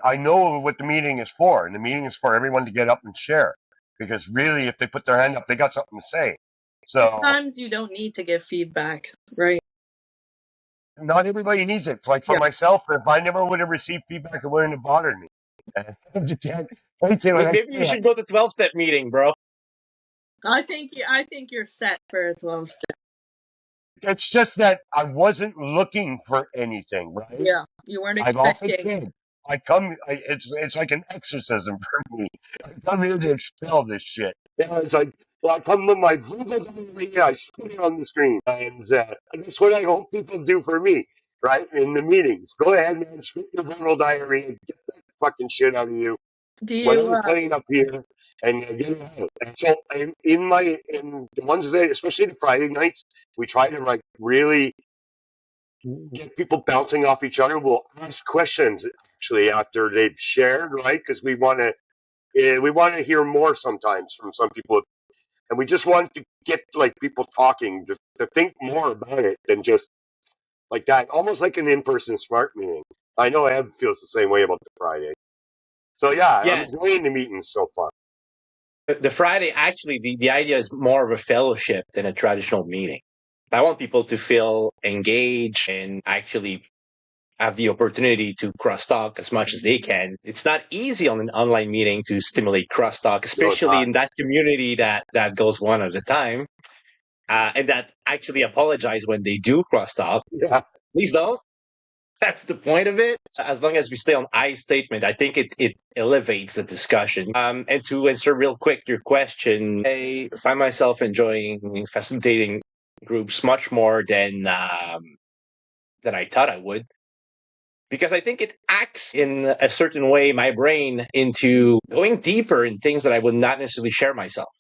I know what the meeting is for, and the meeting is for everyone to get up and share. Because really, if they put their hand up, they got something to say. So sometimes you don't need to give feedback, right? not everybody needs it. Like for myself, if I never would have received feedback, it wouldn't have bothered me. Maybe you should go to 12-step meeting, bro. I think you're set for a 12-step. It's just that I wasn't looking for anything, right? Yeah, you weren't I've often expecting. said, it's like an exorcism for me. I come here to expel this shit. It's like, well, I come with my verbal diarrhea, I spit it on the screen. And that's what I hope people do for me, right? In the meetings. Go ahead, man, spit your verbal diarrhea, get that fucking shit out of you. Do When you? I'm playing up here, and get it out. And so in the ones that, especially the Friday nights, we try to like really get people bouncing off each other. We'll ask questions actually after they've shared, right? Because we want to hear more sometimes from some people, and we just want to get like people talking to think more about it than just like that, almost like an in-person smart meeting. I know Eb feels the same way about the Friday. So yeah, I'm Yes. enjoying the meetings so far. The Friday, actually, the idea is more of a fellowship than a traditional meeting. I want people to feel engaged and actually have the opportunity to crosstalk as much as they can. It's not easy on an online meeting to stimulate crosstalk, especially in that community that goes one at a time, and that actually apologize when they do crosstalk. Yeah. Please don't. That's the point of it. As long as we stay on I statement, I think it elevates the discussion. And to answer real quick your question, I find myself enjoying facilitating groups much more than I thought I would, because I think it acts in a certain way my brain into going deeper in things that I would not necessarily share myself.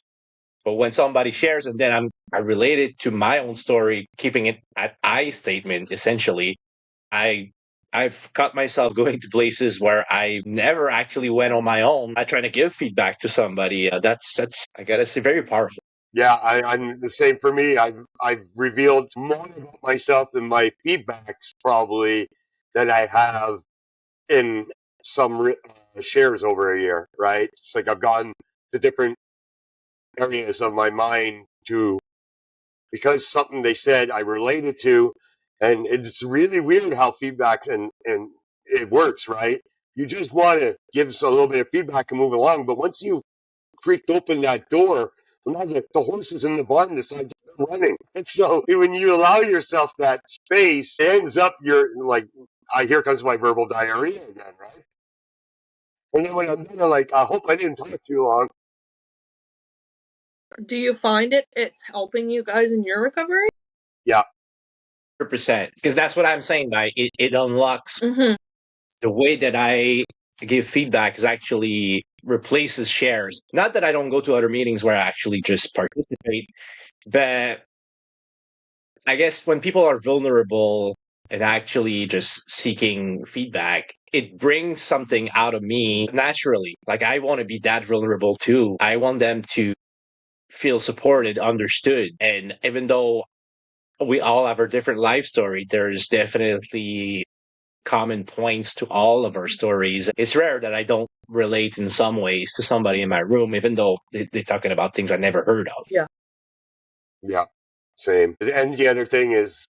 But when somebody shares and then I relate it to my own story, keeping it at I statement, essentially, I've caught myself going to places where I never actually went on my own. I try to give feedback to somebody. That's I gotta say, very powerful. Yeah, I'm the same for me. I've revealed more about myself in my feedbacks probably than I have in some shares over a year, right? It's like I've gone to different areas of my mind because something they said I related to, and it's really weird how feedback and it works, right? You just want to give us a little bit of feedback and move along, but once you creaked open that door, now the horses in the barn decide to start running. And so when you allow yourself that space, it ends up you're like, here comes my verbal diarrhea again, right? And then when I'm done, I'm like, I hope I didn't talk too long. Do you find it's helping you guys in your recovery? Yeah. 100%. Because that's what I'm saying. It unlocks Mm-hmm. the way that I give feedback is actually replaces shares. Not that I don't go to other meetings where I actually just participate, but I guess when people are vulnerable and actually just seeking feedback, it brings something out of me naturally. Like, I want to be that vulnerable too. I want them to feel supported, understood. And even though we all have our different life story, there's definitely common points to all of our stories. It's rare that I don't relate in some ways to somebody in my room, even though they're talking about things I never heard of. Yeah. Yeah. Same. And the other thing is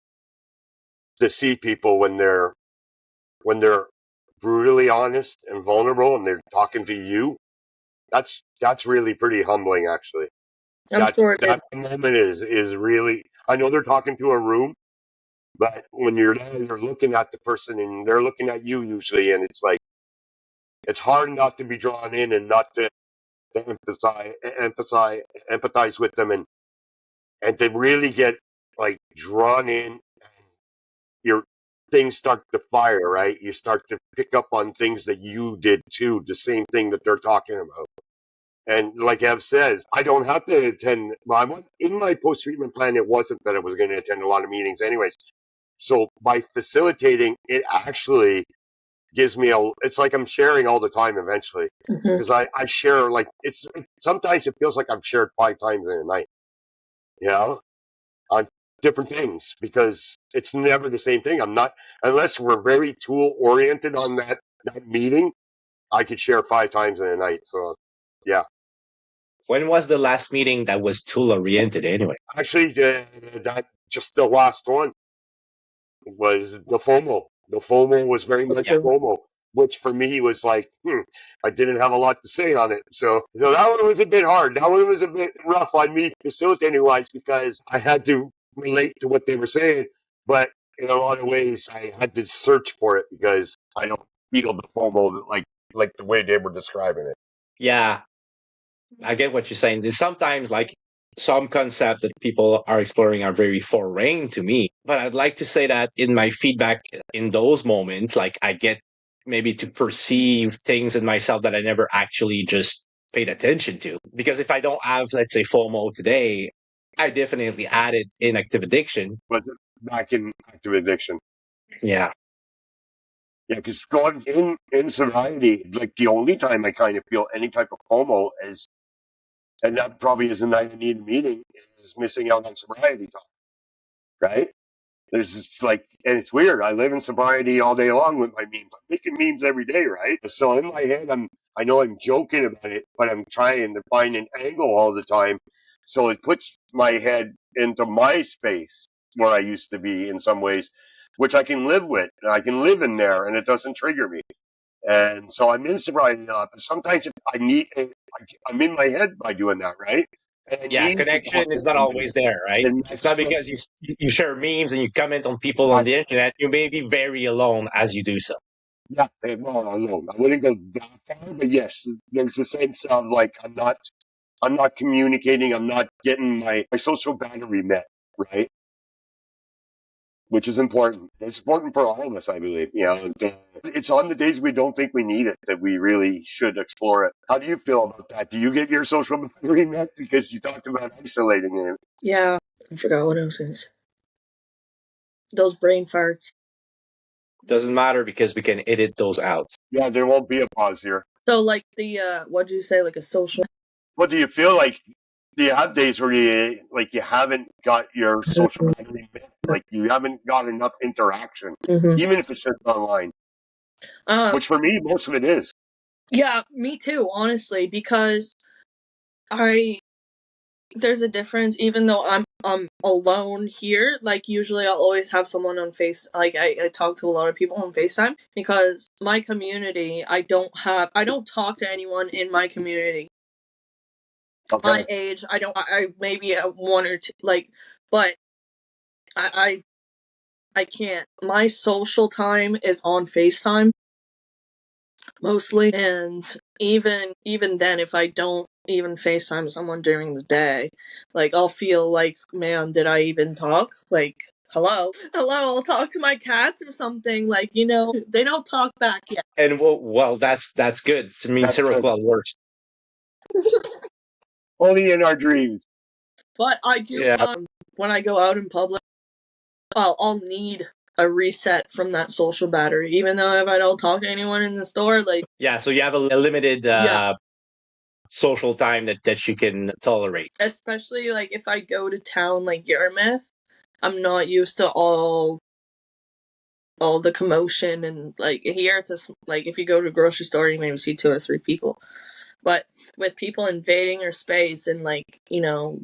to see people when they're brutally honest and vulnerable and they're talking to you. That's really pretty humbling, actually. I'm sure it is. That moment is really. I know they're talking to a room, but when you're there, you're looking at the person and they're looking at you usually, and it's like it's hard not to be drawn in and not to empathize with them, and to really get like drawn in. You're things start to fire, right? You start to pick up on things that you did too, the same thing that they're talking about. And like Ev says, I don't have to attend. In my post-treatment plan, it wasn't that I was going to attend a lot of meetings anyways. So by facilitating, it actually gives me it's like I'm sharing all the time eventually. Because I share, like, sometimes it feels like I've shared 5 times in a night, you know, on different things, because it's never the same thing. I'm not, unless we're very tool oriented on that meeting, I could share 5 times in a night. So, yeah. When was the last meeting that was tool oriented anyway? Actually, just the last one was the FOMO. The FOMO was very much FOMO, which for me was like, I didn't have a lot to say on it. So that one was a bit hard. That one was a bit rough on me facilitating wise, because I had to relate to what they were saying. But in a lot of ways, I had to search for it because I don't feel the FOMO like the way they were describing it. Yeah, I get what you're saying. There's sometimes like some concept that people are exploring are very foreign to me. But I'd like to say that in my feedback in those moments, like I get maybe to perceive things in myself that I never actually just paid attention to. Because if I don't have, let's say, FOMO today, I definitely add it in active addiction. But back in active addiction. Yeah. Yeah, because going in sobriety, like the only time I kind of feel any type of FOMO is, and that probably is the night I need a meeting, is missing out on sobriety talk, right? It's like, and it's weird. I live in sobriety all day long with my memes. I'm making memes every day, right? So in my head, I know I'm joking about it, but I'm trying to find an angle all the time. So it puts my head into my space where I used to be in some ways, which I can live with. I can live in there, and it doesn't trigger me. And so I'm in sobriety now. But sometimes I'm in my head by doing that, right? And I Yeah, need to connection talk to is not somebody. always there, right? And It's that's not because you share memes and you comment on people on the internet. You may be very alone as you do so. yeah, well, no, I wouldn't go that far, but yes, there's a sense of like I'm not communicating, I'm not getting my social battery met, right? Which is important. It's important for all of us, I believe. You know, it's on the days we don't think we need it that we really should explore it. How do you feel about that? Do you get your social battery met? Because you talked about isolating it. Yeah, I forgot what I was going to say. Those brain farts. Doesn't matter because we can edit those out. Yeah, there won't be a pause here. So, like what'd you say? Like a social. What do you feel like? Do you have days where you haven't got your social battery met? Like you haven't got enough interaction, even if it's just online. Which for me, most of it is. Yeah, me too, honestly, because there's a difference. Even though I'm alone here, like usually I'll always have someone on I talk to a lot of people on FaceTime, because my community, I don't talk to anyone in my community. Okay. My age, I maybe one or two, but I can't. My social time is on FaceTime mostly, and even then, if I don't even FaceTime someone during the day, like I'll feel like, man, did I even talk? Like, hello, I'll talk to my cats or something. Like, they don't talk back yet. And well, that's good. It means Seroquel works. Only in our dreams. But I do find when I go out in public, I'll need a reset from that social battery, even though if I don't talk to anyone in the store, like so you have a limited social time that you can tolerate. Especially like if I go to town like Yarmouth, I'm not used to all the commotion, and like here it's just like if you go to a grocery store you maybe see 2 or 3 people. But with people invading your space and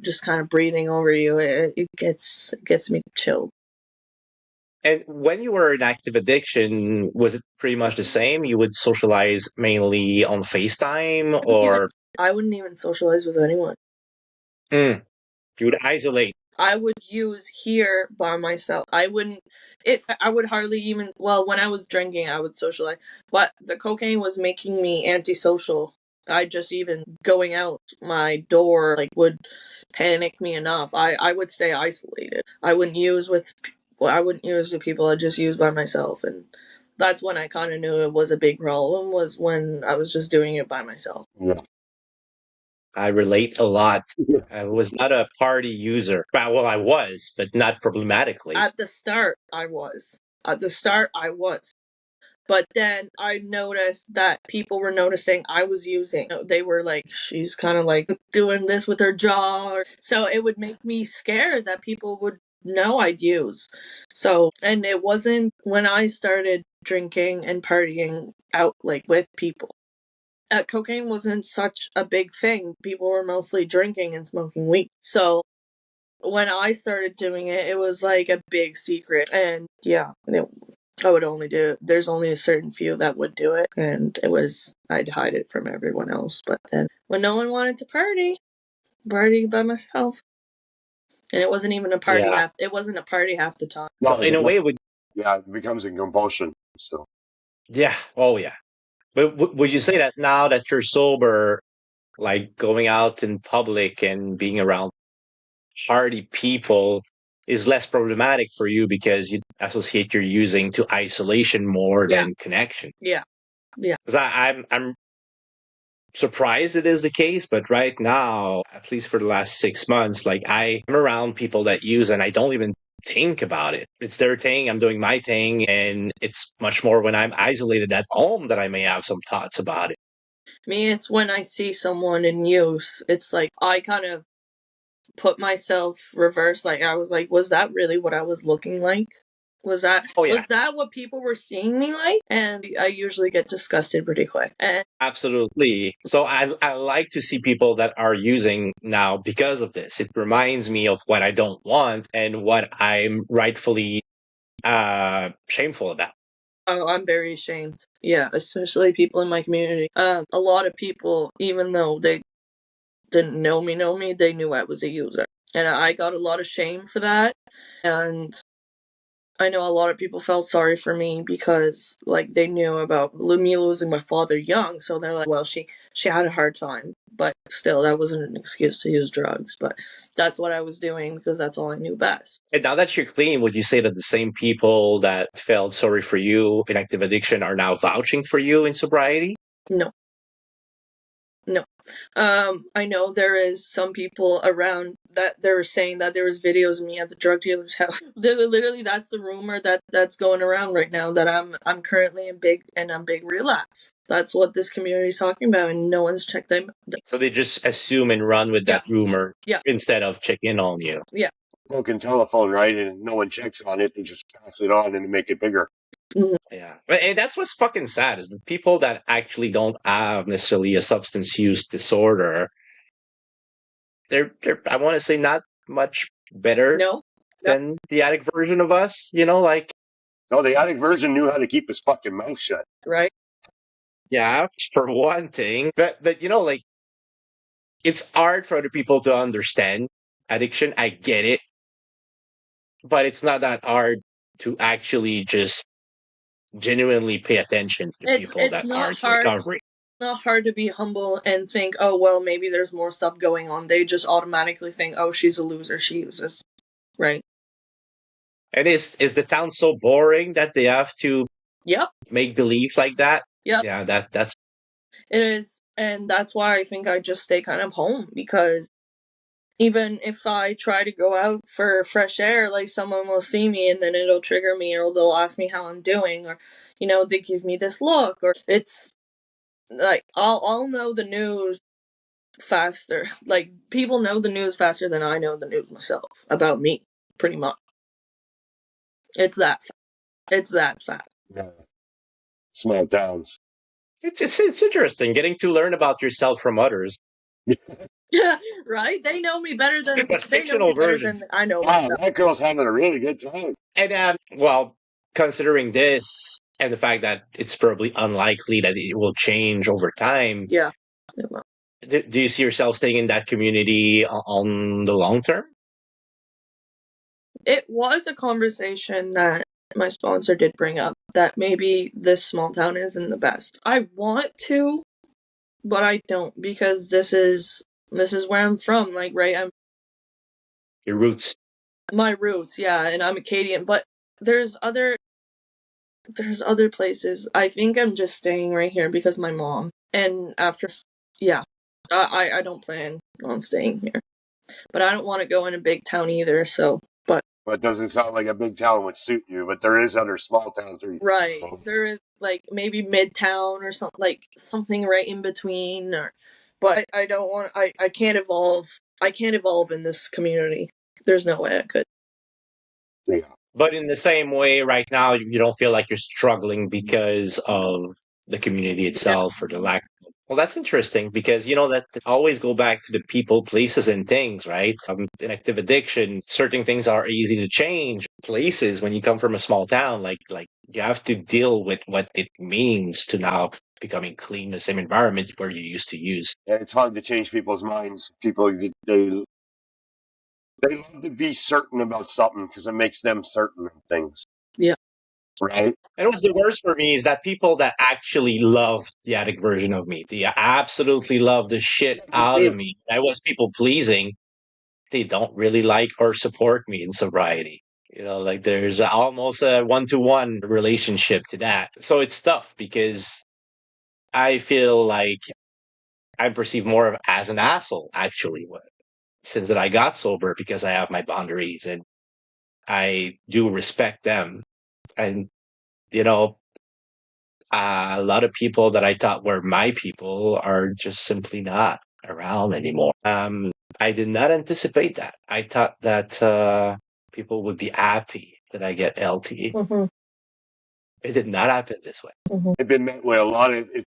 just kind of breathing over you, it gets me chilled. And when you were in active addiction, was it pretty much the same? You would socialize mainly on FaceTime, or I wouldn't even socialize with anyone. You would isolate. I would use here by myself. I would hardly even, when I was drinking, I would socialize. But the cocaine was making me antisocial. I just even going out my door would panic me enough. I would stay isolated. I wouldn't use with I wouldn't use with people, I'd just use by myself. And that's when I kind of knew it was a big problem, was when I was just doing it by myself. Yeah. I relate a lot. I was not a party user. Well, I was, but not problematically. At the start, I was. But then I noticed that people were noticing I was using. They were like, she's kind of like doing this with her jaw. So it would make me scared that people would know I'd use. So, and it wasn't when I started drinking and partying out like with people. Cocaine wasn't such a big thing. People were mostly drinking and smoking weed. So when I started doing it, it was like a big secret. And yeah, I would only do it. There's only a certain few that would do it. And I'd hide it from everyone else. But then when no one wanted to party by myself. And it wasn't even a party. Yeah. It wasn't a party half the time. So in a way, it would. Yeah, it becomes a compulsion. So. Yeah. Oh, yeah. But would you say that now that you're sober, like going out in public and being around party people is less problematic for you because you associate your using to isolation more than connection? Yeah. Yeah. Because I'm surprised it is the case, but right now, at least for the last 6 months, like I'm around people that use and I don't even think about it. It's their thing, I'm doing my thing, and it's much more when I'm isolated at home that I may have some thoughts about it. Me, it's when I see someone in use, it's like I kind of put myself reverse. Like I was like, was that really what I was looking like? Was that what people were seeing me like? And I usually get disgusted pretty quick. And Absolutely. So I like to see people that are using now because of this. It reminds me of what I don't want and what I'm rightfully shameful about. I'm very ashamed. Yeah, especially people in my community. A lot of people, even though they didn't know me, they knew I was a user. And I got a lot of shame for that. And I know a lot of people felt sorry for me because, like, they knew about me losing my father young, so they're like, well, she had a hard time, but still, that wasn't an excuse to use drugs. But that's what I was doing because that's all I knew best. And now that you're clean, would you say that the same people that felt sorry for you in active addiction are now vouching for you in sobriety? No. I know there is some people around that they're saying that there was videos of me at the drug dealer's house. Literally, that's the rumor that's going around right now, that I'm currently in big relapse. That's what this community is talking about, and no one's checked them. So they just assume and run with that rumor instead of checking on you. Yeah. Broken telephone, right? And no one checks on it. They just pass it on and make it bigger. Mm-hmm. Yeah. And that's what's fucking sad is the people that actually don't have necessarily a substance use disorder. They're I want to say not much better than the addict version of us, like. No, the addict version knew how to keep his fucking mouth shut. Right. Yeah, for one thing. But like, it's hard for other people to understand addiction. I get it. But it's not that hard to actually just genuinely pay attention to people that are in recovery. It's not hard to be humble and think, oh, well, maybe there's more stuff going on. They just automatically think, oh, she's a loser, she uses. Right. And is the town so boring that they have to make believe like that? Yep. Yeah, that's it is. And that's why I think I just stay kind of home, because even if I try to go out for fresh air, like someone will see me and then it'll trigger me, or they'll ask me how I'm doing, or, they give me this look, or it's like, I'll know the news faster. Like, people know the news faster than I know the news myself about me, pretty much. It's that fact. Yeah. Small towns. It's interesting getting to learn about yourself from others. Yeah, right? They know me better than fictional version. I know wow, myself. that girl's having a really good time. And well, considering this and the fact that it's probably unlikely that it will change over time. Yeah. Do you see yourself staying in that community on the long term? It was a conversation that my sponsor did bring up, that maybe this small town isn't the best. I want to, but I don't, because this is where I'm from. Like, right? Your roots. my roots, yeah, and I'm Acadian, but there's other places. I think I'm just staying right here because my mom. And after, yeah, I don't plan on staying here, but I don't want to go in a big town either. So, but Well, it doesn't sound like a big town would suit you, but there is other small towns where you can right, go. there is like maybe Midtown or something, like something right in between. Or, but I don't want. I can't evolve. I can't evolve in this community. There's no way I could. Yeah. But in the same way, right now, you don't feel like you're struggling because of the community itself or the lack. Well, that's interesting because that always go back to the people, places, and things, right? In active addiction, certain things are easy to change. Places, when you come from a small town, like you have to deal with what it means to now becoming clean, the same environment where you used to use. And it's hard to change people's minds. People, they love to be certain about something because it makes them certain of things. Yeah. Right? And what's the worst for me is that people that actually love the addict version of me, they absolutely love the shit out of me. I was people pleasing. They don't really like or support me in sobriety. Like there's almost a 1-to-1 relationship to that. So it's tough because I feel like I'm perceived more of as an asshole, actually, since that I got sober because I have my boundaries and I do respect them. And, you know, a lot of people that I thought were my people are just simply not around anymore. I did not anticipate that. I thought that people would be happy that I get LT. Mm-hmm. It did not happen this way. Mm-hmm. I've been met with a lot of it.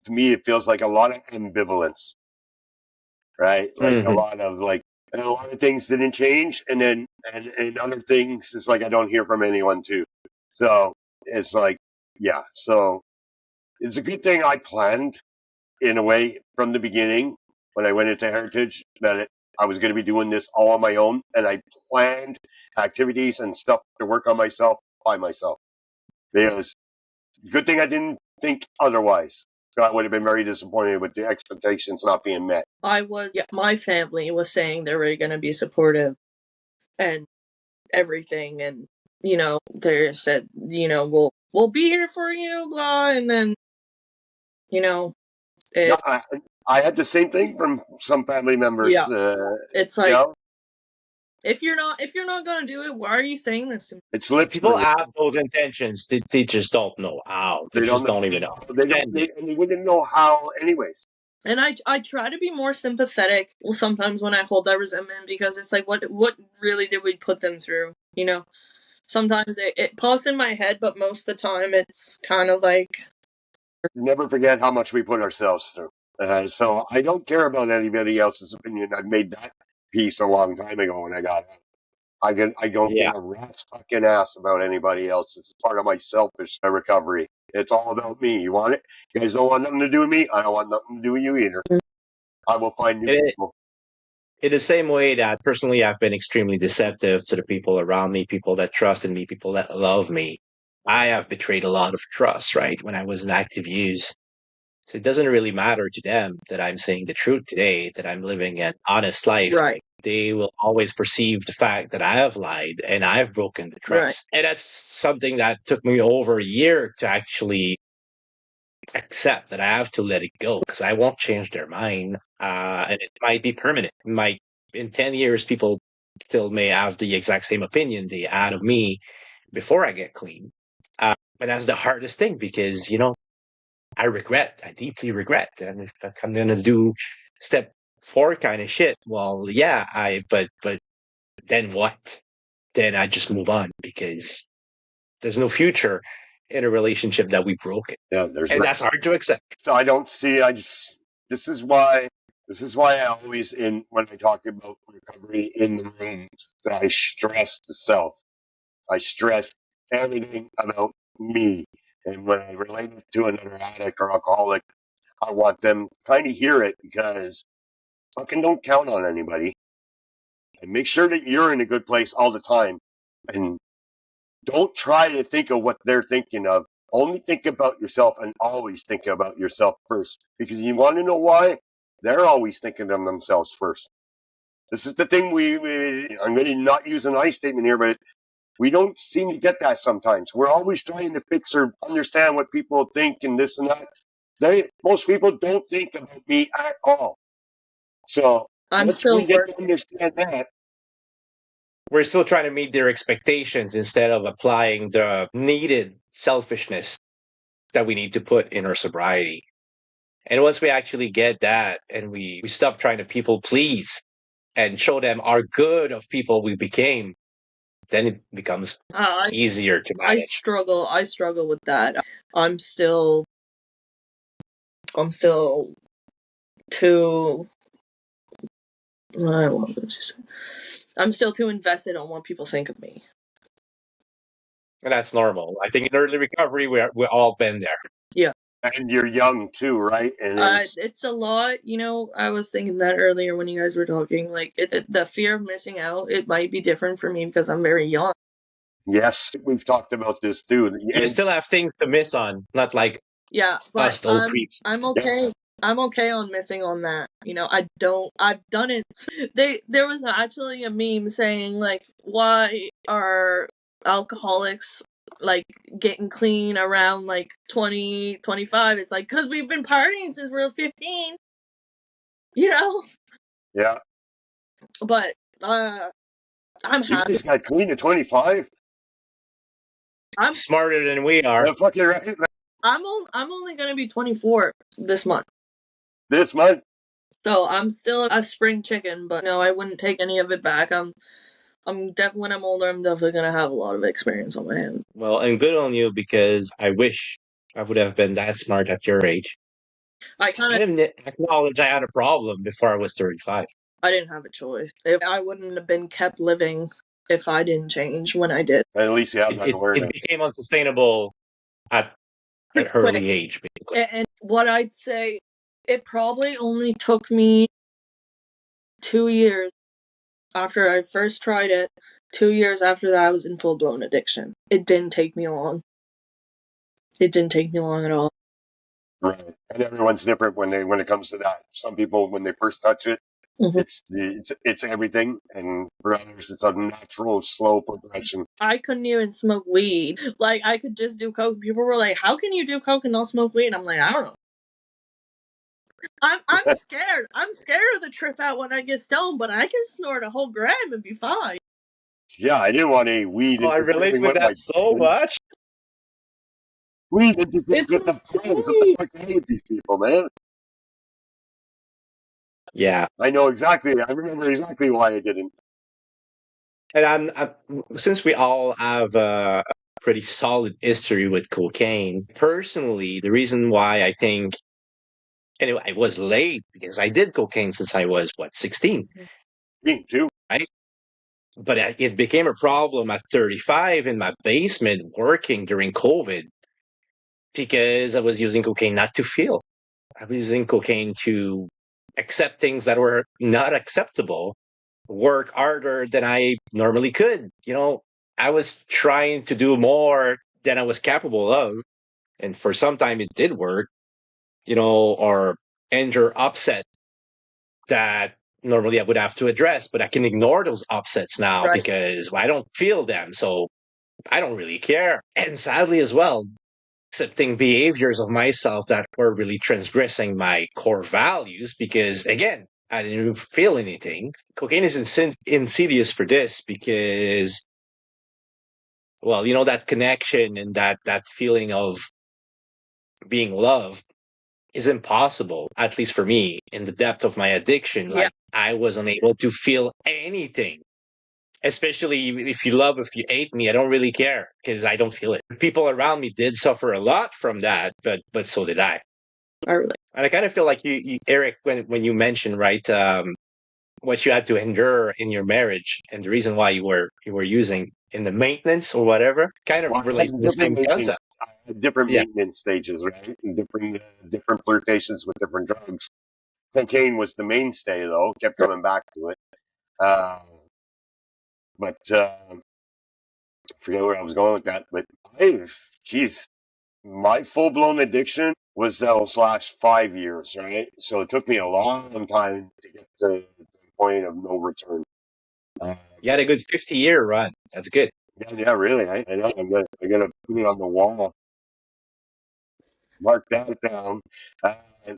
To me, it feels like a lot of ambivalence, right? Like a lot of and a lot of things didn't change, and then and other things, it's like I don't hear from anyone too. So it's like, yeah. So it's a good thing I planned in a way from the beginning when I went into Heritage that I was going to be doing this all on my own, and I planned activities and stuff to work on myself by myself. Because good thing I didn't think otherwise. I would have been very disappointed with the expectations not being met. My family was saying they were going to be supportive and everything, and they said, we'll be here for you, blah, and then Yeah, I had the same thing from some family members. Yeah. It's like, you know, if you're not going to do it, why are you saying this to me? it's lip People service. have those intentions. They just don't know how. They just don't even know. And they wouldn't know how anyways. And I try to be more sympathetic sometimes when I hold that resentment, because it's like, what really did we put them through? Sometimes it pops in my head, but most of the time it's kind of like, Never forget how much we put ourselves through. So I don't care about anybody else's opinion. I've made that peace a long time ago when I got out. I don't Yeah. give a rat's fucking ass about anybody else. It's part of my selfish recovery. It's all about me. You want it? You guys don't want nothing to do with me? I don't want nothing to do with you either. I will find new people. In the same way that personally I've been extremely deceptive to the people around me, people that trusted me, people that love me. I have betrayed a lot of trust, right? When I was in active use. So it doesn't really matter to them that I'm saying the truth today, that I'm living an honest life. right. They will always perceive the fact that I have lied and I've broken the trust. And that's something that took me over a year to actually accept, that I have to let it go because I won't change their mind. And it might be permanent. In 10 years, people still may have the exact same opinion they had of me before I get clean. And that's the hardest thing because, I deeply regret. And if I'm going to do step 4 kind of shit, well, yeah, but then what? Then I just move on because there's no future in a relationship that we broke it. Yeah, That's hard to accept. So I don't see. This is why I always when I talk about recovery in the room, that I stress the self. I stress everything about me. And when I relate it to another addict or alcoholic, I want them to kind of hear it, because fucking don't count on anybody. And make sure that you're in a good place all the time. And don't try to think of what they're thinking of. Only think about yourself, and always think about yourself first. Because you want to know why? They're always thinking of themselves first. This is the thing I'm going to not use an I statement here, but we don't seem to get that sometimes. We're always trying to fix or understand what people think and this and that. Most people don't think about me at all. So I'm once still we get to working. understand that, We're still trying to meet their expectations instead of applying the needed selfishness that we need to put in our sobriety. And once we actually get that and we stop trying to people please and show them our good of people we became, then it becomes easier to I manage. struggle with that. I'm still too I'm still too invested on what people think of me. And that's normal. I think in early recovery, we're all been there. Yeah. and you're young too, right? And It's a lot, I was thinking that earlier when you guys were talking, like it's the fear of missing out. It might be different for me because I'm very young. yes, we've talked about this too. You still have things to miss on, not like Yeah, but us old creeps. I'm okay. I'm okay on missing on that. I've done it. There was actually a meme saying like, why are alcoholics like getting clean around like 20, 25? It's like, cause we've been partying since we were 15. Yeah. But I'm You happy. just got clean at 25? I'm smarter than we are. Yeah, fucking right. I'm only gonna be 24 this month. This month? So I'm still a spring chicken, but no, I wouldn't take any of it back. When I'm older, I'm definitely gonna have a lot of experience on my hand. Well, and good on you because I wish I would have been that smart at your age. I didn't acknowledge I had a problem before I was 35. I didn't have a choice. If I wouldn't have been kept living if I didn't change when I did. At least you have that It awareness. became unsustainable at an early age, basically. And what I'd say, it probably only took me 2 years after I first tried it. 2 years after that, I was in full-blown addiction. It didn't take me long. It didn't take me long at all. Right. And everyone's different when it comes to that. Some people, when they first touch it, it's everything, and for others, it's a natural, slow progression. I couldn't even smoke weed. Like, I could just do coke. People were like, "How can you do coke and not smoke weed?" And I'm like, I don't know. I'm scared. I'm scared of the trip out when I get stoned, but I can snort a whole gram and be fine. Yeah, I didn't want any weed. Oh, I relate with that so much. Weed interferes It's with the brains. What the fuck is wrong with these people, man? Yeah. I know exactly. I remember exactly why I didn't. And since we all have a pretty solid history with cocaine, personally, the reason why I think, anyway, I was late because I did cocaine since I was, 16? Me too. Right? But it became a problem at 35 in my basement working during COVID because I was using cocaine not to feel. I was using cocaine to accept things that were not acceptable, work harder than I normally could. I was trying to do more than I was capable of. And for some time it did work, or endure upset that normally I would have to address, but I can ignore those upsets now because I don't feel them. So I don't really care. And sadly as well, accepting behaviors of myself that were really transgressing my core values because, again, I didn't feel anything. Cocaine is insidious for this because, well, that connection and that feeling of being loved is impossible, at least for me, in the depth of my addiction. Yeah. Like, I was unable to feel anything. Especially if you hate me, I don't really care because I don't feel it. People around me did suffer a lot from that, but so did I. And I kind of feel like you Eric, when you mentioned, right, what you had to endure in your marriage and the reason why you were using in the maintenance or whatever, kind of relates to the same concept. Different maintenance stages, right? And different flirtations with different drugs. Cocaine was the mainstay, though. Kept coming back to it. But I forget where I was going with that. But my full-blown addiction was those last 5 years, right? So it took me a long time to get to point of no return. You had a good 50-year run. That's good. Yeah, really. I know. I'm gonna put it on the wall. Mark that down.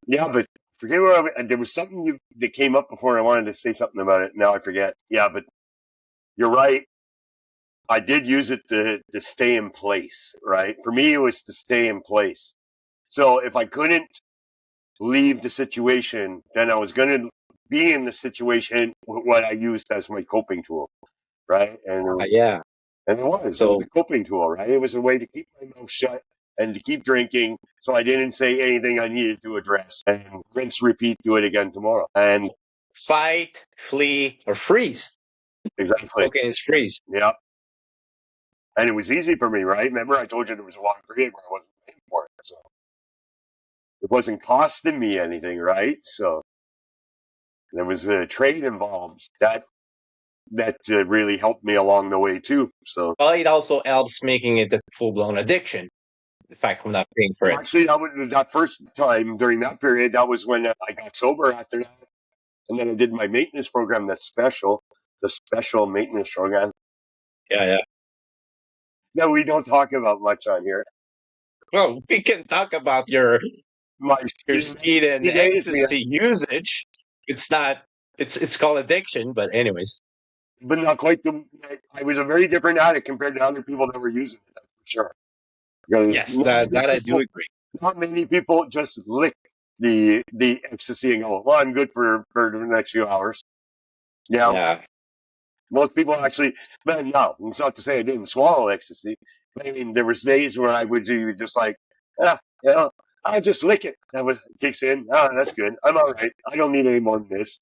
Yeah, but forget there was something that came up before. I wanted to say something about it. Now I forget. Yeah, but you're right. I did use it to stay in place, right? For me, it was to stay in place. So if I couldn't leave the situation, then I was going to be in the situation with what I used as my coping tool, right? Yeah. And it was So a coping tool, right? It was a way to keep my mouth shut and to keep drinking, so I didn't say anything I needed to address, and rinse, repeat, do it again tomorrow. And fight, flee, or freeze. exactly, Cocaine is freeze. yeah. And it was easy for me, right? Remember, I told you there was a long period where I wasn't paying for it, so it wasn't costing me anything, right? So there was a trade involved that really helped me along the way too. So Well, it also helps making it a full-blown addiction. The fact I'm not paying for it. actually, that first time during that period, that was when I got sober after that, and then I did my maintenance program. The special maintenance program. Yeah. No, we don't talk about much on here. Well, we can talk about your My speed and days, ecstasy usage. It's not. It's called addiction, but anyways. But not quite I was a very different addict compared to other people that were using it. That's for sure. Because Yes, that I do agree. not many people just lick the ecstasy and go, "Well, I'm good for the next few hours." Yeah. Most people actually, but no, it's not to say I didn't swallow ecstasy. I mean, there was days where I would do just like, I'll just lick it. That was kicks in. Oh, that's good. I'm all right. I don't need any more than this.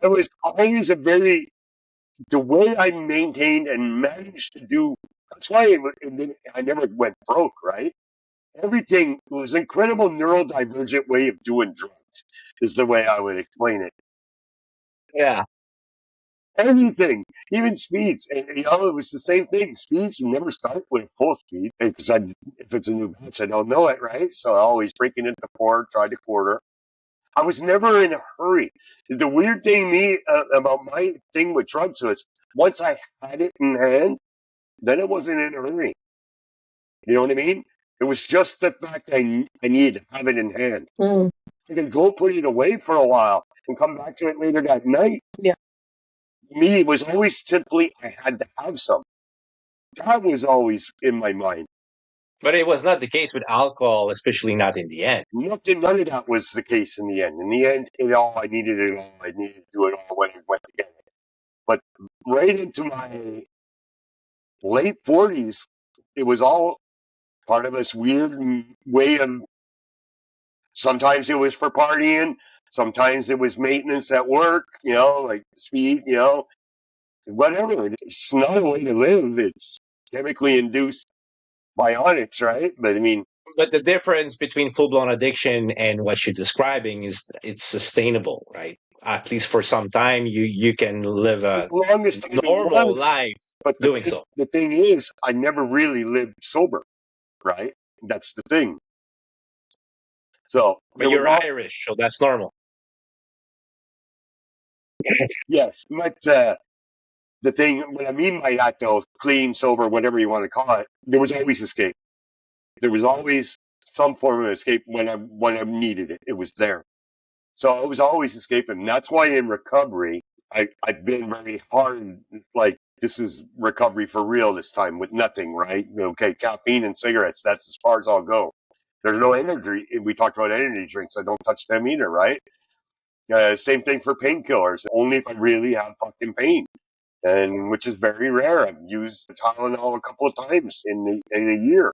It was always the way I maintained and managed to do. That's why I never went broke, right? Everything was an incredible neurodivergent way of doing drugs, is the way I would explain it. Yeah. Everything, even speeds. And, it was the same thing. Speeds never start with full speed because if it's a new batch, I don't know it, right? So I always break it into four, try to quarter. I was never in a hurry. The weird thing about my thing with drugs was once I had it in hand, then I wasn't in a hurry. You know what I mean? It was just the fact I need to have it in hand. I can go put it away for a while and come back to it later that night. Yeah. Me, it was always simply I had to have some. That was always in my mind. But it was not the case with alcohol, especially not in the end. None of that was the case in the end. In the end, I needed it all. I needed to do it all when it went together. But right into my late 40s, it was all part of this weird way of, sometimes it was for partying, sometimes it was maintenance at work, like speed, whatever. It's not a way to live. It's chemically induced bionics, right? But I mean, But the difference between full-blown addiction and what you're describing is it's sustainable, right? At least for some time, you can live a longest time normal life but doing so. The thing is, I never really lived sober, right? That's the thing. So, but you're Irish, so that's normal. Yes, but the thing, what I mean by that, though, clean, sober, whatever you want to call it, there was always escape. There was always some form of escape when I needed it. It was there. So I was always escaping. That's why in recovery, I've been very hard, like, this is recovery for real this time with nothing, right? Okay, caffeine and cigarettes, that's as far as I'll go. There's no energy. We talked about energy drinks. I don't touch them either, right? Same thing for painkillers. Only if I really have fucking pain, and which is very rare. I've used Tylenol a couple of times in a year.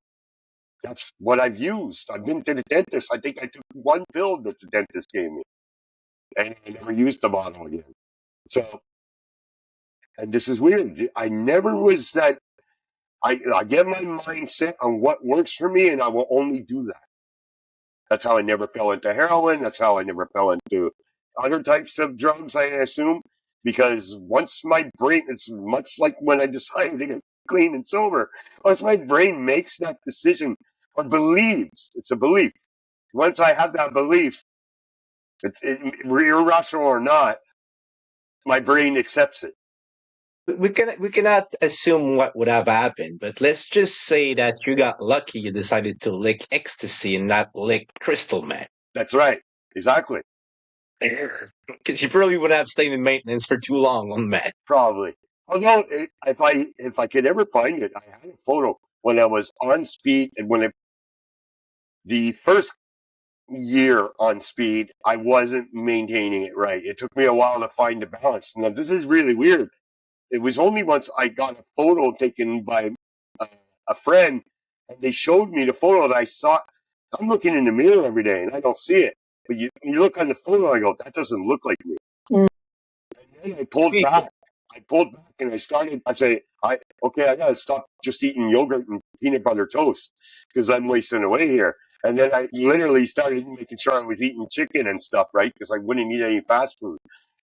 That's what I've used. I've been to the dentist. I think I took one pill that the dentist gave me, and I never used the bottle again. So, and this is weird. I never was that. I get my mindset on what works for me, and I will only do that. That's how I never fell into heroin. That's how I never fell into other types of drugs, I assume. Because once my brain, it's much like when I decided to get clean and sober, once my brain makes that decision or believes, it's a belief. Once I have that belief, irrational or not, my brain accepts it. We cannot assume what would have happened, but let's just say that you got lucky. You decided to lick ecstasy and not lick crystal meth. That's right. Exactly. Because you probably would have stayed in maintenance for too long on meth. Probably. Although, if I could ever find it, I had a photo when I was on speed, and the first year on speed, I wasn't maintaining it right. It took me a while to find the balance. Now, this is really weird. It was only once I got a photo taken by a friend, and they showed me the photo that I saw. I'm looking in the mirror every day, and I don't see it. But you look on the photo, and I go, that doesn't look like me. Mm. And then I pulled back. And I started. I say, I gotta stop just eating yogurt and peanut butter toast because I'm wasting away here. And then I literally started making sure I was eating chicken and stuff, right? Because I wouldn't eat any fast food,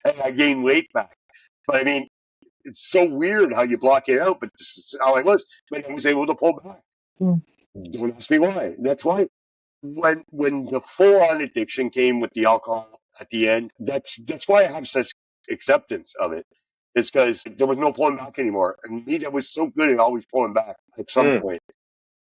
and I gained weight back. But I mean, it's so weird how you block it out, but this is how I was. But I was able to pull back. Mm. Don't ask me why. That's why. When the full-on addiction came with the alcohol at the end, that's why I have such acceptance of it. It's because there was no pulling back anymore. And me, that was so good at always pulling back at some point.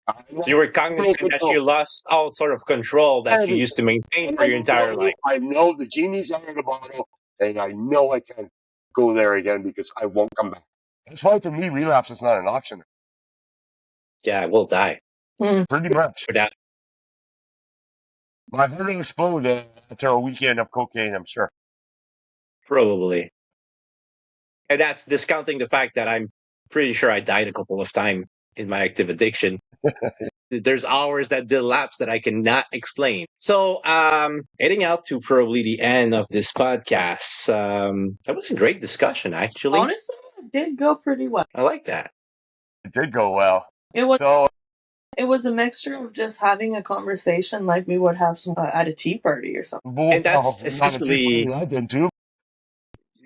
So you were cognizant that you lost all sort of control that you used to maintain for your entire life. I know the genie's out of the bottle, and I know I can't go there again because I won't come back. That's why for me, relapse is not an option. Yeah, I will die. Pretty much. For that. My heart will explode after a weekend of cocaine, I'm sure. Probably. And that's discounting the fact that I'm pretty sure I died a couple of times in my active addiction. There's hours that elapse that I cannot explain. So, heading out to probably the end of this podcast. That was a great discussion, actually. Honestly, it did go pretty well. I like that. It did go well. It was a mixture of just having a conversation like we would have some at a tea party or something. And that's essentially. I did too.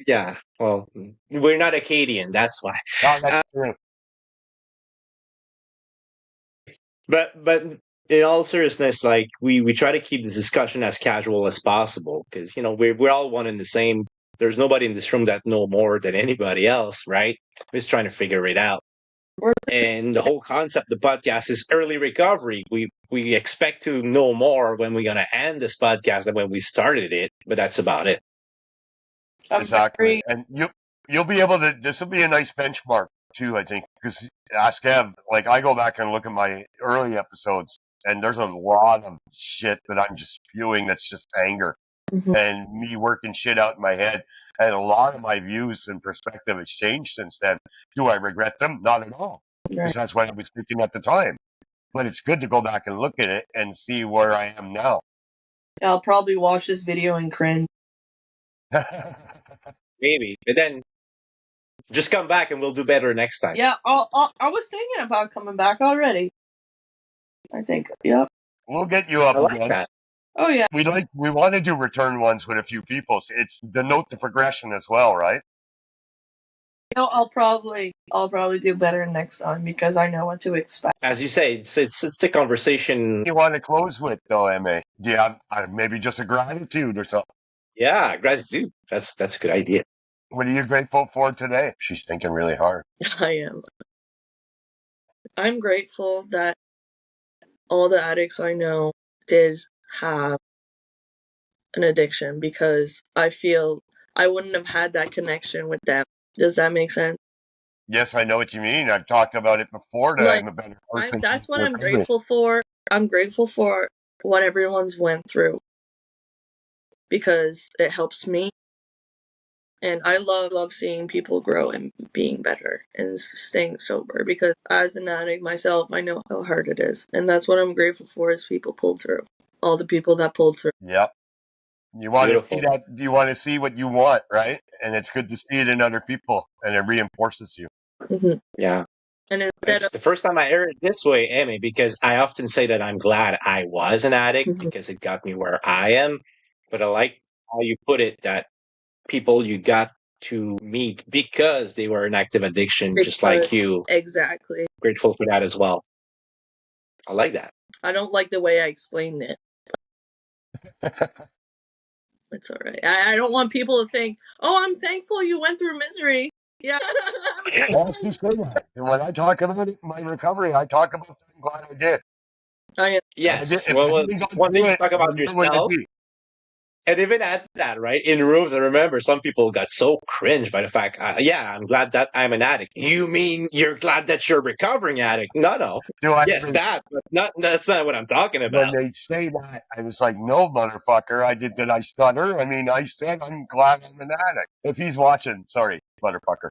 Yeah, well, we're not Acadian, that's why. That's true. But in all seriousness, like we try to keep this discussion as casual as possible because we're all one and the same. There's nobody in this room that know more than anybody else, right? We're just trying to figure it out. And the whole concept of the podcast is early recovery. We expect to know more when we're gonna end this podcast than when we started it, but that's about it. Exactly. And you'll be able to. This will be a nice benchmark too, I think, because ask Ev. Like I go back and look at my early episodes, and there's a lot of shit that I'm just spewing. That's just anger and me working shit out in my head. And a lot of my views and perspective has changed since then. Do I regret them? Not at all. Because that's what I was thinking at the time. But it's good to go back and look at it and see where I am now. I'll probably watch this video and cringe. Maybe, but then just come back and we'll do better next time. Yeah, I was thinking about coming back already. I think, yep. We'll get you up I like again. that. Oh yeah. We want to do return ones with a few people. So it's the note to progression as well, right? I'll probably do better next time because I know what to expect. As you say, it's the conversation. You want to close with though, Aimee? Do you have maybe just a gratitude or something? Yeah, gratitude. That's a good idea. What are you grateful for today? She's thinking really hard. I am. I'm grateful that all the addicts I know did have an addiction because I feel I wouldn't have had that connection with them. Does that make sense? Yes, I know what you mean. I've talked about it before. I'm a better person. That's what I'm grateful for. I'm grateful for what everyone's went through because it helps me. And I love seeing people grow and being better and staying sober because as an addict myself, I know how hard it is. And that's what I'm grateful for is people pulled through. All the people that pulled through. Yep. You want to see that. You want to see what you want, right? And it's good to see it in other people, and it reinforces you. Yeah. And it's the first time I heard it this way, Aimee, because I often say that I'm glad I was an addict because it got me where I am. But I like how you put it that people you got to meet because they were in active addiction, just like you. Exactly. Grateful for that as well. I like that. I don't like the way I explained it. It's all right. I don't want people to think, oh, I'm thankful you went through misery. Yeah. Ask me say that. And when I talk about it, my recovery, I talk about that. I'm glad I did. Yes. If Well, I it's didn't go one thing through to it, talk about where would I yourself. be? And even at that, right, in rooms, I remember some people got so cringed by the fact, yeah, I'm glad that I'm an addict. You mean you're glad that you're a recovering addict? No. Do I Yes, even, that, but that's not what I'm talking when about. they say that, I was like, no, motherfucker. Did I stutter? I mean, I said I'm glad I'm an addict. If he's watching, sorry, motherfucker.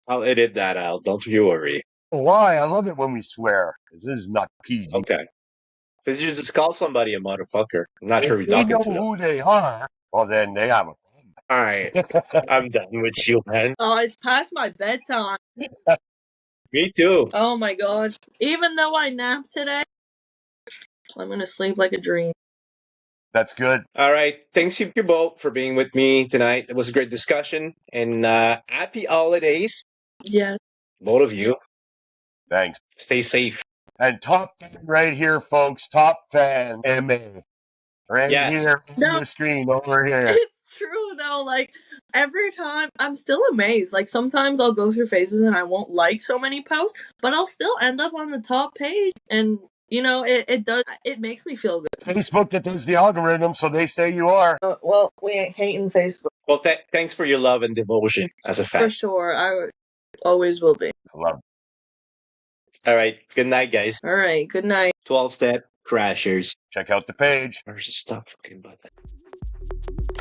I'll edit that out. Don't you worry. Why? I love it when we swear. This is not PG. Okay. Because you just call somebody a motherfucker. I'm not sure who If you're they talking know to, though. who they are, well, then they have a All right. I'm done with you, man. Oh, it's past my bedtime. Me too. Oh my god. Even though I napped today, I'm gonna sleep like a dream. That's good. All right. Thanks you both for being with me tonight. It was a great discussion. And happy holidays, Yes. both of you. Thanks. Stay safe. And top fan right here, folks. Top fan, Aimee. Right Yes. here on No. the screen over here. It's true though, like every time I'm still amazed. Like sometimes I'll go through phases and I won't like so many posts, but I'll still end up on the top page, and you know, it makes me feel good. Facebook that does the algorithm, so they say you are. Well, we ain't hating Facebook. Well, thanks for your love and devotion as a For fan. sure. I always will be. I love it. All right. Good night, guys. All right. Good night. 12-step crashers. Check out the page. Where's the stuff fucking about that?